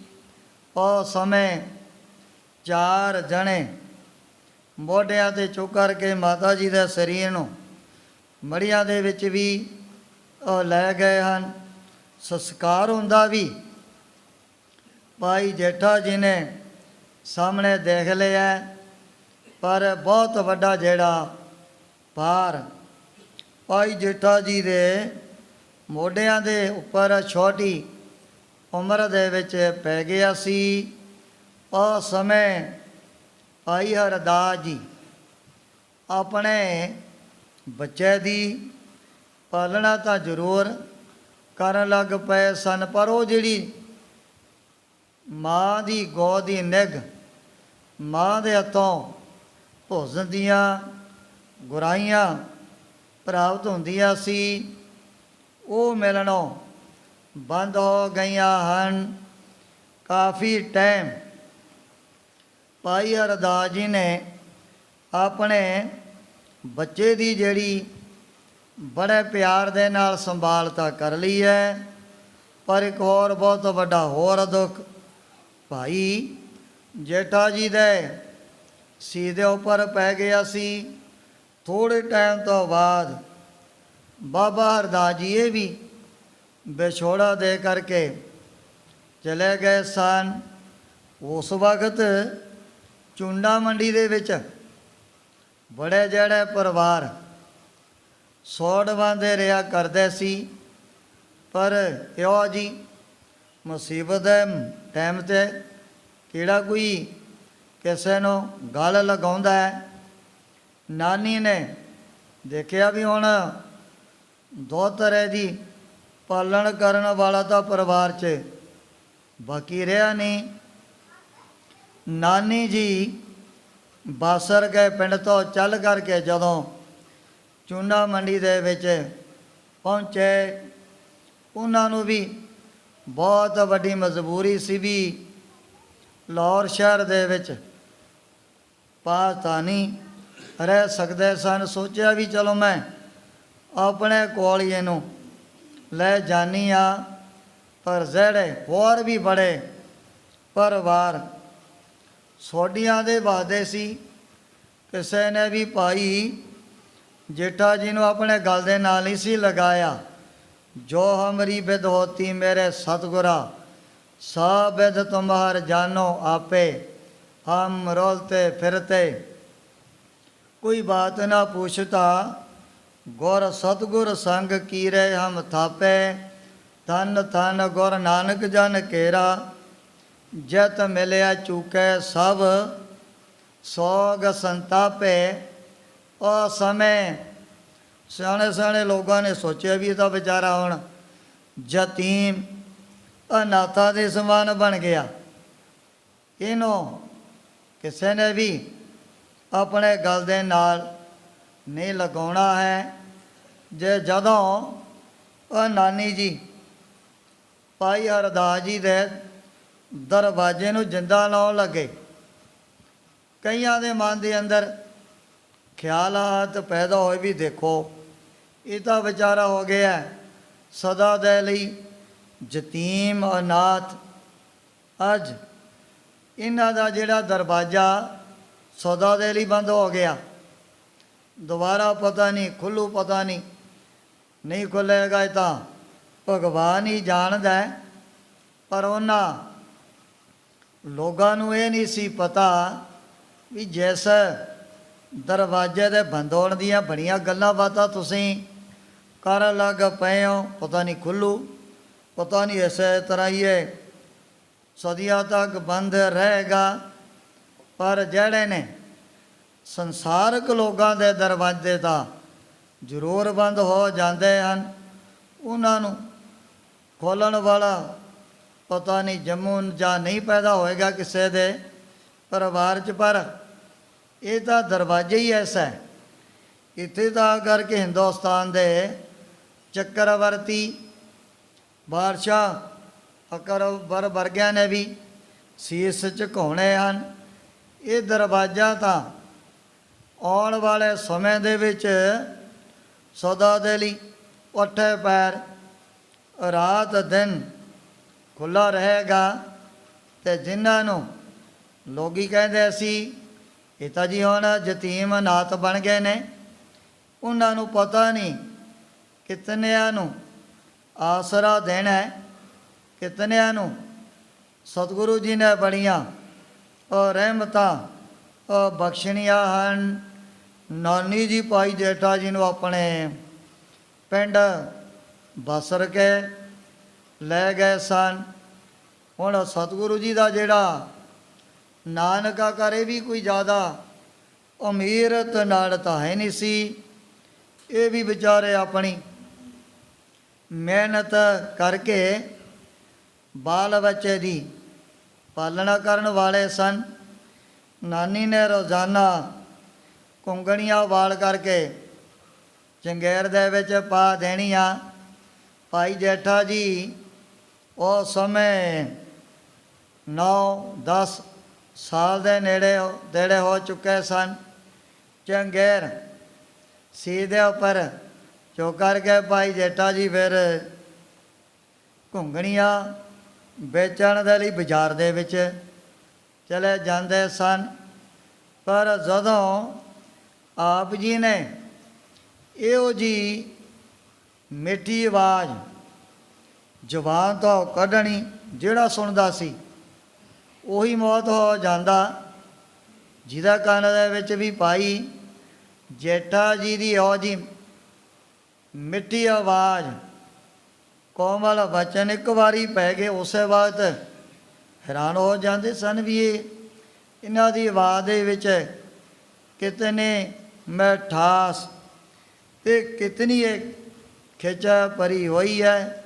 ਉਹ ਸਮੇਂ 4 ਜਣੇ ਮੋਢਿਆਂ 'ਤੇ ਚੁੱਕ ਕਰਕੇ ਮਾਤਾ ਜੀ ਦੇ ਸਰੀਰ ਨੂੰ ਮੜੀਆਂ ਦੇ ਵਿੱਚ ਵੀ ਉਹ ਲੈ ਗਏ ਹਨ। ਸੰਸਕਾਰ ਹੁੰਦਾ ਵੀ ਭਾਈ ਜੇਠਾ ਜੀ ਨੇ ਸਾਹਮਣੇ ਦੇਖ ਲਿਆ, ਪਰ ਬਹੁਤ ਵੱਡਾ ਜਿਹੜਾ ਭਾਰ ਭਾਈ ਜੇਠਾ ਜੀ ਦੇ ਮੋਢਿਆਂ ਦੇ ਉੱਪਰ ਛੋਟੀ ਉਮਰ ਦੇ ਵਿੱਚ ਪੈ ਗਿਆ ਸੀ। ਉਹ ਸਮੇਂ ਭਾਈ ਹਰਦਾਸ ਜੀ ਆਪਣੇ ਬੱਚੇ ਦੀ ਪਾਲਣਾ ਤਾਂ ਜ਼ਰੂਰ ਕਰਨ ਲੱਗ ਪਏ ਸਨ, ਪਰ ਉਹ ਜਿਹੜੀ ਮਾਂ ਦੀ ਗੋਦ ਦੀ ਨਿੱਘ, ਮਾਂ ਦੇ ਹੱਥੋਂ ਭੋਜਨ ਦੀਆਂ ਗੁਰਾਈਆਂ ਪ੍ਰਾਪਤ ਹੁੰਦੀਆਂ ਸੀ, ਉਹ ਮਿਲਣੋਂ ਬੰਦ ਹੋ ਗਈਆਂ ਹਨ। ਕਾਫੀ ਟਾਈਮ ਭਾਈ ਹਰਦਾਸ ਜੀ ਨੇ ਆਪਣੇ ਬੱਚੇ ਦੀ ਜਿਹੜੀ ਬੜੇ ਪਿਆਰ ਦੇ ਨਾਲ ਸੰਭਾਲ ਤਾਂ ਕਰ ਲਈ ਹੈ, ਪਰ ਇੱਕ ਹੋਰ ਬਹੁਤ ਵੱਡਾ ਹੋਰ ਦੁੱਖ ਭਾਈ ਜੇਠਾ ਜੀ ਦੇ ਸੀਨੇ ਦੇ ਉੱਪਰ ਪੈ ਗਿਆ ਸੀ। ਥੋੜ੍ਹੇ ਟਾਈਮ ਤੋਂ ਬਾਅਦ ਬਾਬਾ ਹਰਦਾਸ ਜੀ ਇਹ ਵੀ ਵਿਛੋੜਾ ਦੇ ਕਰਕੇ ਚਲੇ ਗਏ ਸਨ। ਉਸ ਵਕਤ ਚੁੰਡਾ ਮੰਡੀ ਦੇ ਵਿੱਚ ਬੜੇ ਜਿਹੜੇ ਪਰਿਵਾਰ ਸੋੜ ਵਾਂਦੇ ਰਿਹਾ ਕਰਦੇ ਸੀ, ਪਰ ਇਹੋ ਜੀ ਮੁਸੀਬਤ ਦੇ ਟਾਈਮ 'ਤੇ ਕਿਹੜਾ ਕੋਈ ਕਿਸੇ ਨੂੰ ਗੱਲ ਲਗਾਉਂਦਾ ਹੈ। ਨਾਨੀ ਨੇ ਦੇਖਿਆ ਵੀ ਹੁਣ ਦੋ ਤਰ੍ਹਾਂ ਦੀ ਪਾਲਣ ਕਰਨ ਵਾਲਾ ਤਾਂ ਪਰਿਵਾਰ 'ਚ ਬਾਕੀ ਰਿਹਾ ਨਹੀਂ। ਨਾਨੀ ਜੀ ਬਾਸਰ ਗਏ ਪਿੰਡ ਤੋਂ ਚੱਲ ਕਰਕੇ ਜਦੋਂ ਚੂਨਾ ਮੰਡੀ ਦੇ ਵਿੱਚ ਪਹੁੰਚੇ, ਉਹਨਾਂ ਨੂੰ ਵੀ ਬਹੁਤ ਵੱਡੀ ਮਜਬੂਰੀ ਸੀ ਵੀ ਲਾਹੌਰ ਸ਼ਹਿਰ ਦੇ ਵਿੱਚ ਪਾਸ ਤਾਂ ਨਹੀਂ ਰਹਿ ਸਕਦੇ ਸਨ। ਸੋਚਿਆ ਵੀ ਚਲੋ ਮੈਂ ਆਪਣੇ ਕੋਲ ਹੀ ਇਹਨੂੰ ਲੈ ਜਾਨੀ ਆ, ਪਰ ਜਿਹੜੇ ਹੋਰ ਵੀ ਬੜੇ ਪਰਿਵਾਰ ਸੋਡੀਆਂ ਦੇ ਵਾਅਦੇ ਸੀ, ਕਿਸੇ ਨੇ ਵੀ ਭਾਈ ਜੇਠਾ ਜੀ ਨੂੰ ਆਪਣੇ ਗਲ ਦੇ ਨਾਲ ਨਹੀਂ ਸੀ ਲਗਾਇਆ। ਜੋ ਹਮਰੀ ਬਿਦ ਹੋਤੀ ਮੇਰੇ ਸਤਿਗੁਰਾ, ਸਭ ਬਿਦ ਤੁਮਹਾਰ ਜਾਨੋ ਆਪੇ, ਹਮ ਰੋਲਤੇ ਫਿਰਤੇ ਕੋਈ ਬਾਤ ਨਾ ਪੁੱਛਤਾ, ਗੁਰ ਸਤਿਗੁਰ ਸੰਗ ਕੀਰੇ ਹਮ ਥਾਪੇ, ਧਨ ਧਨ ਗੁਰ ਨਾਨਕ ਜਨ ਕੇਰਾ, ਜਤ ਮਿਲਿਆ ਚੁਕੇ ਸਭ ਸੋਗ ਸੰਤਾਪੇ। ਉਹ ਸਮੇਂ ਸਿਆਣੇ ਸਿਆਣੇ ਲੋਕਾਂ ਨੇ ਸੋਚਿਆ ਵੀ ਇਹ ਤਾਂ ਵਿਚਾਰਾ ਹੁਣ ਯਤੀਮ ਅਨਾਥਾਂ ਦੇ ਸਮਾਨ ਬਣ ਗਿਆ, ਇਹਨੂੰ ਕਿਸੇ ਨੇ ਵੀ ਆਪਣੇ ਗਲ ਦੇ ਨਾਲ ਨਹੀਂ ਲਗਾਉਣਾ ਹੈ। ਜੇ ਜਦੋਂ ਉਹ ਨਾਨੀ ਜੀ ਭਾਈ ਹਰਦਾਸ ਜੀ ਦੇ ਦਰਵਾਜ਼ੇ ਨੂੰ ਜਿੰਦਾ ਲਾਉਣ ਲੱਗੇ, ਕਈਆਂ ਦੇ ਮਨ ਦੇ ਅੰਦਰ ਖਿਆਲਾਤ ਪੈਦਾ ਹੋਏ ਵੀ ਦੇਖੋ ਇਹ ਤਾਂ ਵਿਚਾਰਾ ਹੋ ਗਿਆ ਸਦਾ ਦੇ ਲਈ ਯਤੀਮ ਅਨਾਥ। ਅੱਜ ਇਹਨਾਂ ਦਾ ਜਿਹੜਾ ਦਰਵਾਜ਼ਾ ਸਦਾ ਦੇ ਲਈ ਬੰਦ ਹੋ ਗਿਆ, ਦੁਬਾਰਾ ਪਤਾ ਨਹੀਂ ਖੁੱਲੂ, ਪਤਾ ਨਹੀਂ ਖੁੱਲੇਗਾ, ਇਹ ਤਾਂ ਭਗਵਾਨ ਹੀ ਜਾਣਦਾ ਹੈ। ਪਰ ਉਹਨਾਂ ਲੋਕਾਂ ਨੂੰ ਇਹ ਨਹੀਂ ਸੀ ਪਤਾ ਵੀ ਜਿਸ ਦਰਵਾਜ਼ੇ ਦੇ ਬੰਦ ਹੋਣ ਦੀਆਂ ਬੜੀਆਂ ਗੱਲਾਂ ਬਾਤਾਂ ਤੁਸੀਂ ਕਰਨ ਲੱਗ ਪਏ ਹੋ, ਪਤਾ ਨਹੀਂ ਖੁੱਲੂ, ਪਤਾ ਨਹੀਂ ਇਸੇ ਤਰ੍ਹਾਂ ਹੀ ਇਹ ਸਦੀਆਂ ਤੱਕ ਬੰਦ ਰਹੇਗਾ। ਪਰ ਜਿਹੜੇ ਨੇ ਸੰਸਾਰਕ ਲੋਕਾਂ ਦੇ ਦਰਵਾਜ਼ੇ ਤਾਂ ਜ਼ਰੂਰ ਬੰਦ ਹੋ ਜਾਂਦੇ ਹਨ, ਉਹਨਾਂ ਨੂੰ ਖੋਲ੍ਹਣ ਵਾਲਾ ਪਤਾ ਨਹੀਂ ਜੰਮੂ ਜਾਂ ਨਹੀਂ ਪੈਦਾ ਹੋਏਗਾ ਕਿਸੇ ਦੇ ਪਰਿਵਾਰ 'ਚ। ਪਰ ਇਹ ਤਾਂ ਦਰਵਾਜ਼ਾ ਹੀ ਐਸਾ ਹੈ। ਇੱਥੇ ਤਾਂ ਕਰਕੇ ਹਿੰਦੁਸਤਾਨ ਦੇ ਚੱਕਰਵਰਤੀ ਬਾਦਸ਼ਾਹ ਅਕਬਰ ਵਰਗਿਆਂ ਨੇ ਵੀ ਸੀਸ ਝੁਕਾਉਣੇ ਹਨ। ਇਹ ਦਰਵਾਜ਼ਾ ਤਾਂ ਆਉਣ ਵਾਲੇ ਸਮੇਂ ਦੇ ਵਿੱਚ ਸਦਾ ਦੇ ਲਈ ਉੱਠੇ ਪੈਰ ਰਾਤ ਦਿਨ ਖੁੱਲ੍ਹਾ ਰਹੇਗਾ। ਅਤੇ ਜਿਨ੍ਹਾਂ ਨੂੰ ਲੋਕੀ ਕਹਿੰਦੇ ਸੀ ਇਹ ਤਾਂ ਜੀ ਹੁਣ ਯਤੀਮ ਅਨਾਥ ਬਣ ਗਏ ਨੇ, ਉਹਨਾਂ ਨੂੰ ਪਤਾ ਨਹੀਂ ਕਿਤਨਿਆਂ ਨੂੰ ਆਸਰਾ ਦੇਣਾ ਹੈ, ਕਿਤਨਿਆਂ ਨੂੰ ਸਤਿਗੁਰੂ ਜੀ ਨੇ ਬੜੀਆਂ ਰਹਿਮਤਾਂ ਬਖਸ਼ਣੀਆਂ ਹਨ। ਨਾਨੀ ਜੀ ਭਾਈ ਜੇਠਾ ਜੀ ਨੂੰ ਆਪਣੇ ਪਿੰਡ ਬਸਰ ਕੇ ਲੈ ਗਏ ਸਨ। ਹੁਣ ਸਤਿਗੁਰੂ ਜੀ ਦਾ ਜਿਹੜਾ ਨਾਨਕਾ ਘਰ ਵੀ ਕੋਈ ਜ਼ਿਆਦਾ ਅਮੀਰਤ ਨਾਲ ਤਾਂ ਹੈ ਨਹੀਂ ਸੀ। ਇਹ ਵੀ ਵਿਚਾਰੇ ਆਪਣੀ ਮਿਹਨਤ ਕਰਕੇ ਬਾਲ ਬੱਚੇ ਦੀ ਪਾਲਣਾ ਕਰਨ ਵਾਲੇ ਸਨ। ਨਾਨੀ ਨੇ ਰੋਜ਼ਾਨਾ ਕੁੰਗਣੀਆਂ ਵਾਲ ਕਰਕੇ ਚੰਗੇਰ ਦੇ ਵਿੱਚ ਪਾ ਦੇਣੀਆਂ। ਭਾਈ ਜੇਠਾ ਜੀ ਉਸ ਸਮੇਂ 9-10 ਸਾਲ ਦੇ ਨੇੜੇ ਹੋ ਚੁੱਕੇ ਸਨ। ਚੰਗੇਰ ਸੀ ਦੇ ਉੱਪਰ ਚੁੱਕ ਕਰਕੇ ਭਾਈ ਜੇਠਾ ਜੀ ਫਿਰ ਘੁੰਗਣੀਆਂ ਵੇਚਣ ਦੇ ਲਈ ਬਾਜ਼ਾਰ ਦੇ ਵਿੱਚ ਚਲੇ ਜਾਂਦੇ ਸਨ। ਪਰ ਜਦੋਂ ਆਪ ਜੀ ਨੇ ਇਹੋ ਜਿਹੀ ਮਿੱਠੀ ਆਵਾਜ਼ ਜ਼ੁਬਾਨ ਤੋਂ ਕੱਢਣੀ, ਜਿਹੜਾ ਸੁਣਦਾ ਸੀ ਉਹੀ ਮੌਤ ਹੋ ਜਾਂਦਾ। ਜਿਹਦਾ ਕੰਨ ਦੇ ਵਿੱਚ ਵੀ ਭਾਈ ਜੇਠਾ ਜੀ ਦੀ ਇਹੋ ਜਿਹੀ ਮਿੱਠੀ ਆਵਾਜ਼, ਕੋਮਲ ਬਚਨ ਇੱਕ ਵਾਰੀ ਪੈ ਗਏ, ਉਸੇ ਵਕਤ ਹੈਰਾਨ ਹੋ ਜਾਂਦੇ ਸਨ ਵੀ ਇਹਨਾਂ ਦੀ ਆਵਾਜ਼ ਦੇ ਵਿੱਚ ਕਿਤਨੇ ਮਿਠਾਸ ਅਤੇ ਕਿਤਨੀ ਇਹ ਖਿੱਚ ਭਰੀ ਹੋਈ ਹੈ।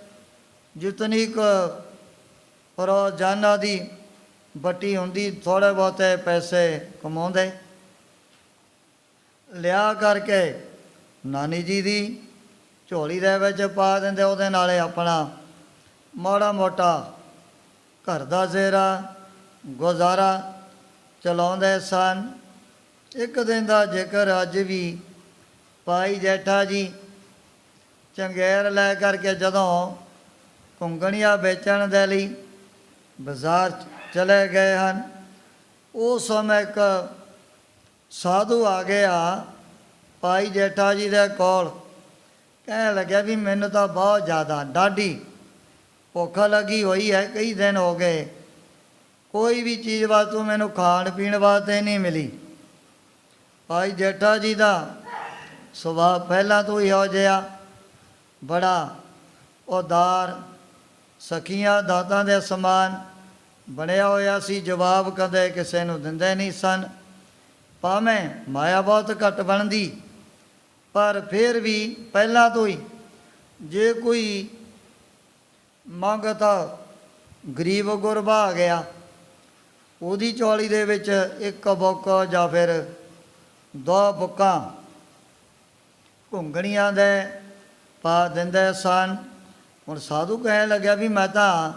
ਜਿਤਨੀ ਕੁ ਰੋਜ਼ਾਨਾ ਦੀ ਵੱਟੀ ਹੁੰਦੀ, ਥੋੜ੍ਹੇ ਬਹੁਤੇ ਪੈਸੇ ਕਮਾਉਂਦੇ, ਲਿਆ ਕਰਕੇ ਨਾਨੀ ਜੀ ਦੀ ਝੋਲੀ ਦੇ ਵਿੱਚ ਪਾ ਦਿੰਦੇ। ਉਹਦੇ ਨਾਲੇ ਆਪਣਾ ਮਾੜਾ ਮੋਟਾ ਘਰ ਦਾ ਜ਼ੇਰਾ ਗੁਜ਼ਾਰਾ ਚਲਾਉਂਦੇ ਸਨ। ਇੱਕ ਦਿਨ ਦਾ ਜ਼ਿਕਰ ਅੱਜ ਵੀ ਭਾਈ ਜੇਠਾ ਜੀ ਚੰਗੇਰ ਲੈ ਕਰਕੇ ਜਦੋਂ ਕੁੰਗਣੀਆਂ ਵੇਚਣ ਦੇ ਲਈ ਬਾਜ਼ਾਰ ਚਲੇ ਗਏ ਹਨ, ਉਸ ਸਮੇਂ ਇੱਕ ਸਾਧੂ ਆ ਗਿਆ ਭਾਈ ਜੇਠਾ ਜੀ ਦੇ ਕੋਲ। ਕਹਿਣ ਲੱਗਿਆ ਵੀ ਮੈਨੂੰ ਤਾਂ ਬਹੁਤ ਜ਼ਿਆਦਾ ਡਾਢੀ ਭੁੱਖ ਲੱਗੀ ਹੋਈ ਹੈ, ਕਈ ਦਿਨ ਹੋ ਗਏ, ਕੋਈ ਵੀ ਚੀਜ਼ ਵਾਸਤੇ ਮੈਨੂੰ ਖਾਣ ਪੀਣ ਵਾਸਤੇ ਨਹੀਂ ਮਿਲੀ। ਭਾਈ ਜੇਠਾ ਜੀ ਦਾ ਸੁਭਾਅ ਪਹਿਲਾਂ ਤੋਂ ਹੀ ਹੋ ਜਿਹਾ ਬੜਾ ਉਦਾਰ, ਸਖੀਆਂ ਦਾਤਾਂ ਦੇ ਸਮਾਨ ਬਣਿਆ ਹੋਇਆ ਸੀ। ਜਵਾਬ ਕਦੇ ਕਿਸੇ ਨੂੰ ਦਿੰਦੇ ਨਹੀਂ ਸਨ, ਭਾਵੇਂ ਮਾਇਆ ਬਹੁਤ ਘੱਟ ਬਣਦੀ, ਪਰ ਫਿਰ ਵੀ ਪਹਿਲਾਂ ਤੋਂ ਹੀ ਜੇ ਕੋਈ ਮੰਗਤਾ ਗਰੀਬ ਗੁਰਬਾ ਆ ਗਿਆ, ਉਹਦੀ ਝੋਲੀ ਦੇ ਵਿੱਚ ਇੱਕ ਬੁੱਕ ਜਾਂ ਫਿਰ 2 ਬੁੱਕਾਂ ਘੁੰਗਣੀਆਂ ਦੇ ਪਾ ਦਿੰਦੇ ਸਨ। ਹੁਣ ਸਾਧੂ ਕਹਿਣ ਲੱਗਿਆ ਵੀ ਮੈਂ ਤਾਂ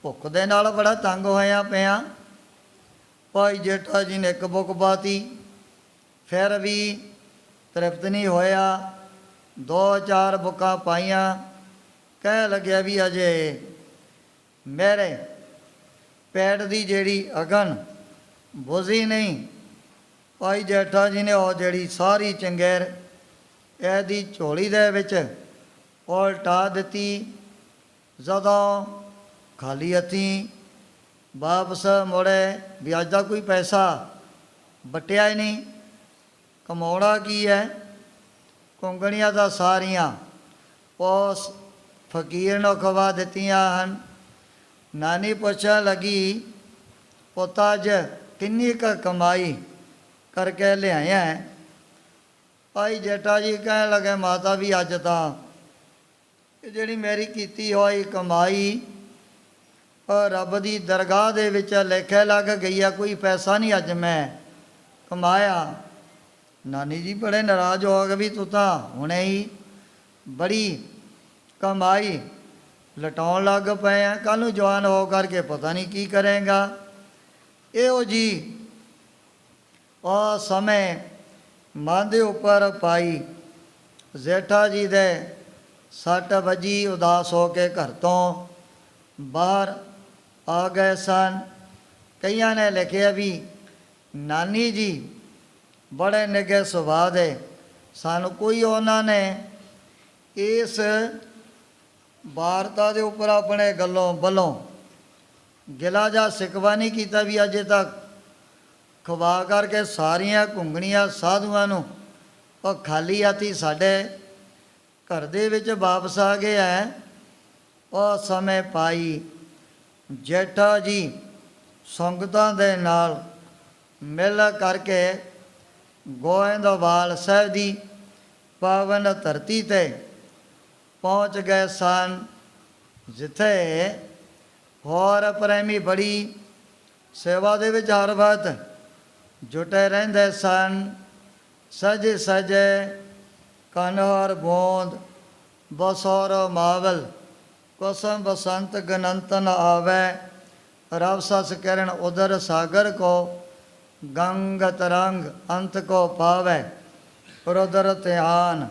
ਭੁੱਖ ਦੇ ਨਾਲ ਬੜਾ ਤੰਗ ਹੋਇਆ ਪਿਆ। ਭਾਈ ਜੇਠਾ ਜੀ ਨੇ ਇੱਕ ਬੁੱਕ ਪਾਤੀ, ਫਿਰ ਵੀ ਤ੍ਰਿਪਤ ਨਹੀਂ ਹੋਇਆ, 2-4 ਬੁੱਕਾਂ ਪਾਈਆਂ। ਕਹਿ ਲੱਗਿਆ ਵੀ ਅਜੇ ਮੇਰੇ ਪੇਟ ਦੀ ਜਿਹੜੀ ਅਗਨ ਬੁਝੀ ਨਹੀਂ। ਭਾਈ ਜੇਠਾ ਜੀ ਨੇ ਉਹ ਜਿਹੜੀ ਸਾਰੀ ਚੰਗੇਰ ਇਹਦੀ ਝੋਲੀ ਦੇ ਵਿੱਚ ਉਲਟਾ ਦਿੱਤੀ। ਜਦੋਂ ਖਾਲੀ ਹੱਥੀਂ ਵਾਪਸ ਮੁੜੇ ਵੀ ਅੱਜ ਦਾ ਕੋਈ ਪੈਸਾ ਵੱਟਿਆ ਹੀ ਨਹੀਂ, ਕਮਾਉਣਾ ਕੀ ਹੈ। ਕੁੰਗਣੀਆਂ ਤਾਂ ਸਾਰੀਆਂ ਉਸ ਫਕੀਰ ਨੂੰ ਖਵਾ ਦਿੱਤੀਆਂ ਹਨ। ਨਾਨੀ ਪੁੱਛਣ ਲੱਗੀ, ਪੁੱਤ ਅੱਜ ਕਿੰਨੀ ਕੁ ਕਮਾਈ ਕਰਕੇ ਲਿਆਇਆ ਹੈ? ਭਾਈ ਜੇਠਾ ਜੀ ਕਹਿਣ ਲੱਗੇ, ਮਾਤਾ ਵੀ ਅੱਜ ਤਾਂ ਇਹ ਜਿਹੜੀ ਮੇਰੀ ਕੀਤੀ ਹੋਈ ਕਮਾਈ ਰੱਬ ਦੀ ਦਰਗਾਹ ਦੇ ਵਿੱਚ ਲਿਖੇ ਲੱਗ ਗਈ ਆ, ਕੋਈ ਪੈਸਾ ਨਹੀਂ ਅੱਜ ਮੈਂ ਕਮਾਇਆ। ਨਾਨੀ ਜੀ ਬੜੇ ਨਾਰਾਜ਼ ਹੋ ਗਏ ਵੀ ਤੂੰ ਤਾਂ ਹੁਣੇ ਹੀ ਬੜੀ ਕਮਾਈ ਲਟਾਉਣ ਲੱਗ ਪਏ ਆ, ਕੱਲ੍ਹ ਨੂੰ ਜਵਾਨ ਹੋ ਕਰਕੇ ਪਤਾ ਨਹੀਂ ਕੀ ਕਰੇਗਾ। ਇਹੋ ਜੀ ਉਹ ਸਮੇਂ ਮਨ ਦੇ ਉੱਪਰ ਭਾਈ ਜੇਠਾ ਜੀ ਦੇ ਸੱਟ ਵੱਜੀ, ਉਦਾਸ ਹੋ ਕੇ ਘਰ ਤੋਂ ਬਾਹਰ ਆ ਗਏ ਸਨ। ਕਈਆਂ ਨੇ ਲਿਖਿਆ ਵੀ ਨਾਨੀ ਜੀ ਬੜੇ ਨਿੱਘੇ ਸੁਭਾਅ ਦੇ ਸਨ। ਕੋਈ ਉਹਨਾਂ ਨੇ ਇਸ ਵਾਰਤਾ ਦੇ ਉੱਪਰ ਆਪਣੇ ਗੱਲੋਂ ਵੱਲੋਂ ਗਿਲਾ ਜਾਂ ਸਿਕਵਾ ਨਹੀਂ ਕੀਤਾ ਵੀ ਅਜੇ ਤੱਕ ਖਵਾ ਕਰਕੇ ਸਾਰੀਆਂ ਘੁੰਗਣੀਆਂ ਸਾਧੂਆਂ ਨੂੰ ਉਹ ਖਾਲੀ ਹੱਥੀਂ ਸਾਡੇ ਘਰ ਦੇ ਵਿੱਚ ਵਾਪਸ ਆ ਗਏ ਹੈ। ਉਹ ਸਮੇਂ ਪਾਈ ਜੇਠਾ ਜੀ ਸੰਗਤਾਂ ਦੇ ਨਾਲ ਮਿਲ ਕਰਕੇ ਗੋਇੰਦਵਾਲ ਸਾਹਿਬ ਦੀ ਪਾਵਨ ਧਰਤੀ 'ਤੇ ਪਹੁੰਚ ਗਏ ਸਨ, ਜਿੱਥੇ ਹੋਰ ਪ੍ਰੇਮੀ ਬੜੀ ਸੇਵਾ ਦੇ ਵਿੱਚ ਹਰ ਵਕਤ ਜੁਟੇ ਰਹਿੰਦੇ ਸਨ। ਸਜੇ ਸਜੇ ਕਨਹਰ ਬੋਂਦ ਬਸੌਰ ਮਾਵਲ ਕੁਸਮ ਬਸੰਤ ਗਨੰਤਨ ਆਵੇ ਰਵ ਸਸ ਕਿਰਨ ਉਦਰ ਸਾਗਰ ਕੋ ਗੰਗ ਤਰੰਗ ਅੰਤ ਕੋ ਪਾਵੇ रुद्र ਧਿਆਨ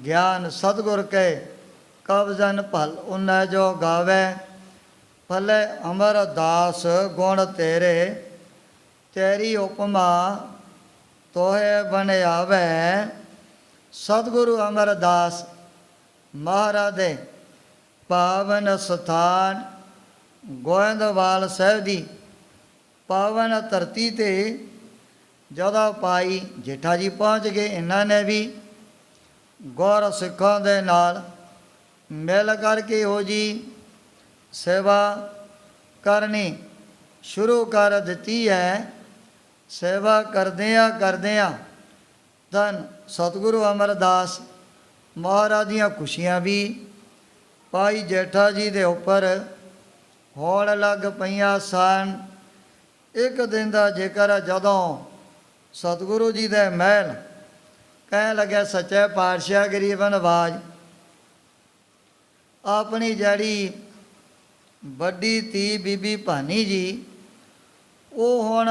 ਗਿਆਨ ਸਤਿਗੁਰ ਕੇ ਕਬ ਜਨ ਭਲ ਉਨੈ ਜੋ ਗਾਵੇ ਭਲੇ ਅਮਰ ਦਾਸ ਗੁਣ ਤੇਰੇ ਤੇਰੀ ਉਪਮਾ ਤੋਹੇ ਬਣਾਵੇ। ਸਤਿਗੁਰੂ ਅਮਰਦਾਸ ਮਹਾਰਾਜ ਦੇ ਪਾਵਨ ਸਥਾਨ ਗੋਇੰਦਵਾਲ ਸਾਹਿਬ ਦੀ ਪਾਵਨ ਧਰਤੀ 'ਤੇ ਜਦੋਂ ਭਾਈ ਜੇਠਾ ਜੀ ਪਹੁੰਚ ਗਏ, ਇਹਨਾਂ ਨੇ ਵੀ ਗੁਰ ਸਿੱਖਾਂ ਦੇ ਨਾਲ ਮਿਲ ਕਰਕੇ ਇਹੋ ਜੀ ਸੇਵਾ ਕਰਨੀ ਸ਼ੁਰੂ ਕਰ ਦਿੱਤੀ ਹੈ। ਸੇਵਾ ਕਰਦਿਆਂ ਧੰਨ ਸਤਿਗੁਰੂ ਅਮਰਦਾਸ ਮਹਾਰਾਜ ਦੀਆਂ ਖੁਸ਼ੀਆਂ ਵੀ ਭਾਈ ਜੇਠਾ ਜੀ ਦੇ ਉੱਪਰ ਹੋਣ ਲੱਗ ਪਈਆਂ ਸਨ। ਇੱਕ ਦਿਨ ਦਾ ਜ਼ਿਕਰ ਜਦੋਂ ਸਤਿਗੁਰੂ ਜੀ ਦੇ ਮਹਿਲ ਕਹਿਣ ਲੱਗਿਆ ਸੱਚੇ ਪਾਤਸ਼ਾਹ ਗਰੀਬ ਨਵਾਜ ਆਪਣੀ ਜਿਹੜੀ ਵੱਡੀ ਧੀ ਬੀਬੀ ਭਾਨੀ ਜੀ ਉਹ ਹੁਣ